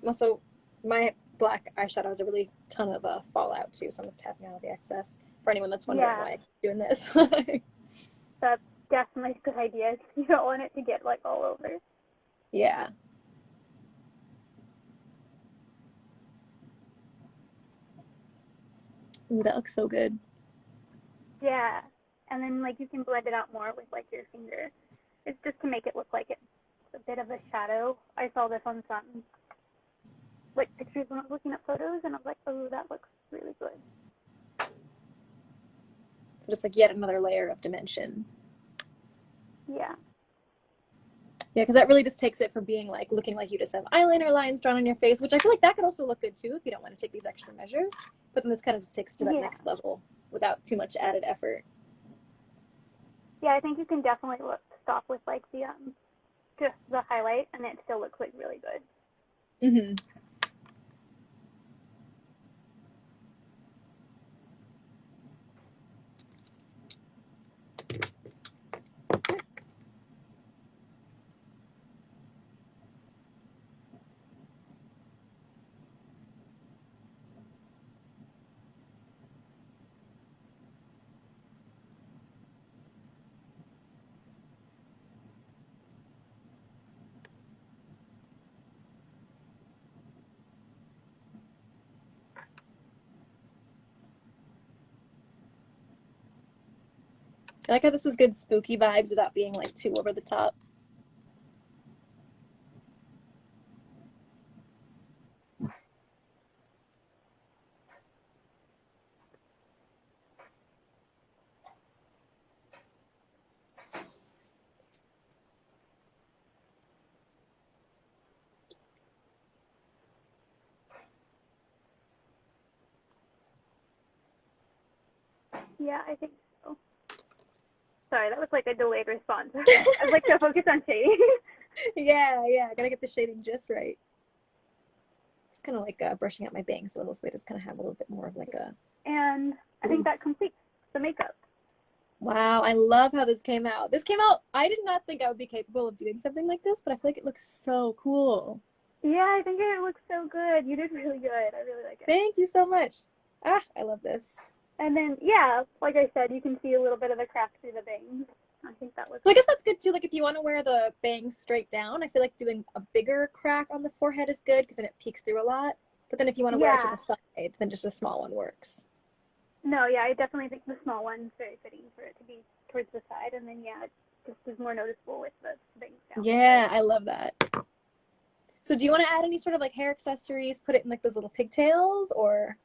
Also, my black eyeshadow has a really ton of fallout too, so I'm just tapping out all the excess for anyone that's wondering why I keep doing this. That's definitely a good idea. You don't want it to get like all over. Yeah. Ooh, that looks so good. Yeah. And then like you can blend it out more with like your finger. It's just to make it look like it's a bit of a shadow. I saw this on some like pictures when I was looking at photos, and I was like, oh, that looks really good. So just like yet another layer of dimension. Yeah. Yeah, because that really just takes it from being like looking like you just have eyeliner lines drawn on your face, which I feel like that could also look good too if you don't want to take these extra measures. But then this kind of just takes it to that next level without too much added effort. Yeah, I think you can definitely stop with like the just the highlight, and it still looks like really good. Mm-hmm. I like how this is good spooky vibes without being like too over the top. Yeah, I think so. Sorry, that was like a delayed response. I'd like to focus on shading. Yeah, I gotta get the shading just right. Just kind of like brushing out my bangs a little so they just kind of have a little bit more of like a... And I think that completes the makeup. Wow, I love how this came out. This came out, I did not think I would be capable of doing something like this, but I feel like it looks so cool. Yeah, I think it looks so good. You did really good. I really like it. Thank you so much. Ah, I love this. And then, yeah, like I said, you can see a little bit of the crack through the bangs. I think that was. So I guess that's good too. Like if you want to wear the bangs straight down, I feel like doing a bigger crack on the forehead is good because then it peeks through a lot. But then if you want to wear it to the side, then just a small one works. No, yeah, I definitely think the small one's very fitting for it to be towards the side, and then yeah, it just is more noticeable with the bangs down. Yeah, I love that. So do you want to add any sort of like hair accessories, put it in like those little pigtails, or?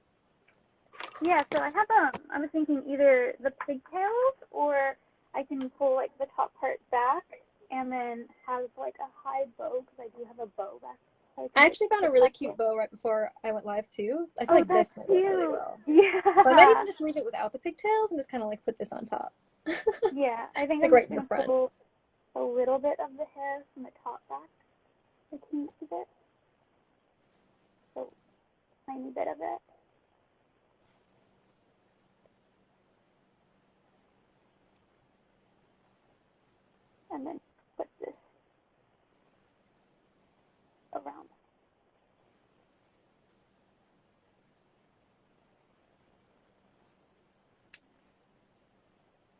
Yeah, so I have I was thinking either the pigtails or I can pull like the top part back and then have like a high bow because I do have a bow back. I actually found a really cute bow right before I went live too. I feel like this might work really well. Yeah. So I might even just leave it without the pigtails and just kind of like put this on top. Yeah, I think like I'm right just in the gonna front. pull a little bit of the hair from the top back, a teeny bit, so tiny bit of it. And then put this around.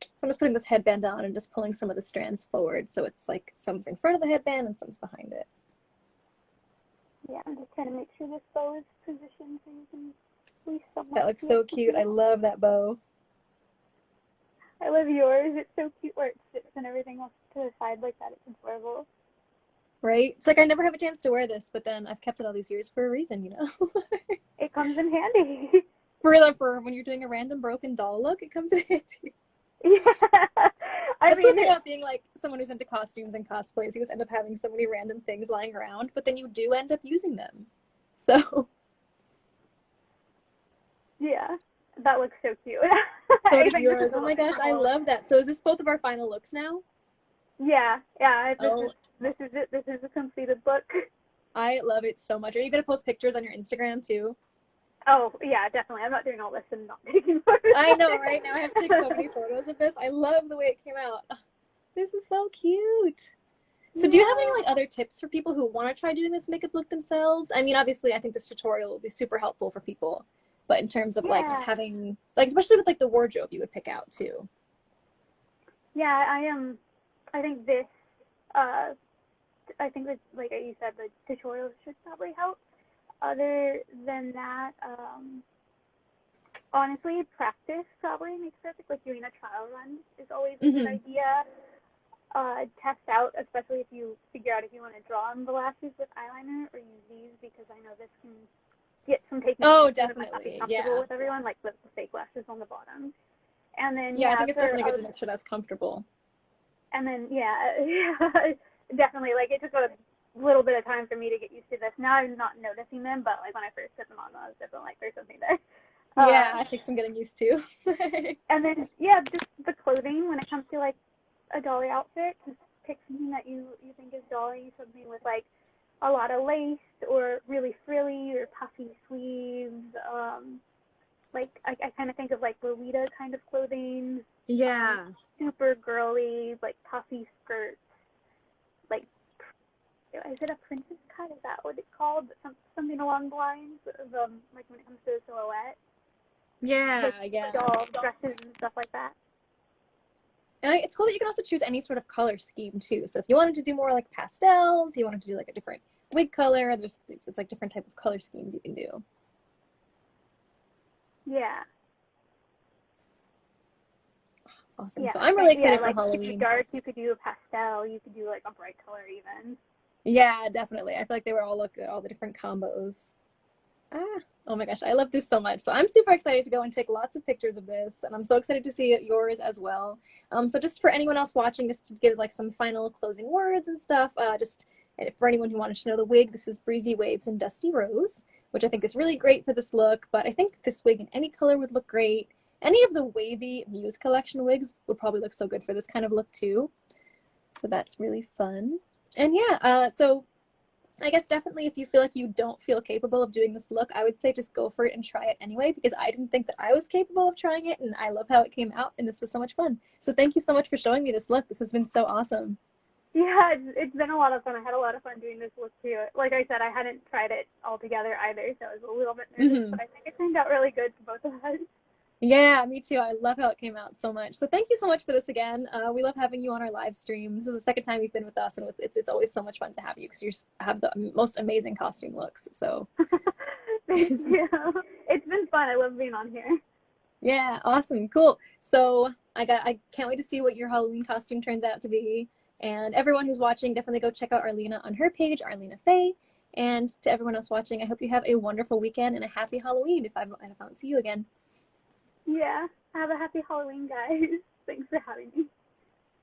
So I'm just putting this headband on and just pulling some of the strands forward so it's like some's in front of the headband and some's behind it. Yeah, I'm just trying to make sure this bow is positioned so you can release some. That looks so cute. I love that bow. I love yours. It's so cute where it sits and everything else to the side like that. It's adorable. Right? It's like I never have a chance to wear this, but then I've kept it all these years for a reason, you know? It comes in handy. For when you're doing a random broken doll look, it comes in handy. Yeah. That's the thing about being like someone who's into costumes and cosplays. You just end up having so many random things lying around, but then you do end up using them. So. Yeah. That looks so cute. So does yours. Oh my gosh, I love that. So is this both of our final looks now? Yeah. This is it. This is a completed look. I love it so much. Are you going to post pictures on your Instagram too? Oh, yeah, definitely. I'm not doing all this and not taking photos. I know, right? Now I have to take so many photos of this. I love the way it came out. This is so cute. So do you have any like other tips for people who want to try doing this makeup look themselves? I mean, obviously, I think this tutorial will be super helpful for people. But in terms of like just having, like, especially with like the wardrobe you would pick out too. Yeah, I think this, I think that, like you said, the tutorial should probably help. Other than that, honestly, practice probably makes perfect. Like doing a trial run is always a good idea. Test out, especially if you figure out if you want to draw on the lashes with eyeliner or use these, because I know this can get some taking. Oh, definitely. Not be comfortable with everyone, like the fake lashes on the bottom. And then I think it's definitely good to make sure that's comfortable. And then definitely, like it took a little bit of time for me to get used to this. Now I'm not noticing them, but like when I first put them on, I was definitely like, there's something there. Yeah, it takes some getting used to. And then just the clothing when it comes to like a dolly outfit, just pick something that you think is dolly, something with like a lot of lace or really frilly or puffy sleeves. Like I kind of think of like Lolita kind of clothing. Yeah. Super girly, like puffy skirts. Like, is it a princess cut? Is that what it's called? Something along the lines of like when it comes to the silhouette. Yeah, like, yeah. Doll dresses and stuff like that. And it's cool that you can also choose any sort of color scheme too. So if you wanted to do more like pastels, you wanted to do like a different wig color, there's like different type of color schemes you can do. Yeah. Awesome. Yeah. So I'm really excited for Halloween. You could do dark, you could do a pastel, you could do like a bright color even. Yeah, definitely. I feel like they were all look good, all the different combos. Oh my gosh, I love this so much. So I'm super excited to go and take lots of pictures of this, and I'm so excited to see yours as well. So just for anyone else watching, just to give like some final closing words and stuff, just for anyone who wanted to know the wig, this is Breezy Wavez in Dusty Rose, which I think is really great for this look, but I think this wig in any color would look great. Any of the wavy Muse Collection wigs would probably look so good for this kind of look too. So that's really fun. And yeah, so I guess definitely if you feel like you don't feel capable of doing this look, I would say just go for it and try it anyway, because I didn't think that I was capable of trying it, and I love how it came out, and this was so much fun. So thank you so much for showing me this look. This has been so awesome. Yeah, it's been a lot of fun. I had a lot of fun doing this look too. Like I said, I hadn't tried it all together either, so I was a little bit nervous, but I think it turned out really good for both of us. Yeah, me too. I love how it came out so much. So thank you so much for this again. We love having you on our live stream. This is the second time you've been with us, and it's always so much fun to have you because have the most amazing costume looks. So Thank you. It's been fun. I love being on here. yeah, awesome, cool. So I can't wait to see what your Halloween costume turns out to be. And everyone who's watching, definitely go check out Arlena on her page, Arlena Faye. And to everyone else watching, I hope you have a wonderful weekend and a happy Halloween if I don't see you again. Yeah. Have a happy Halloween, guys. Thanks for having me.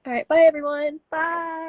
All right, bye everyone. Bye.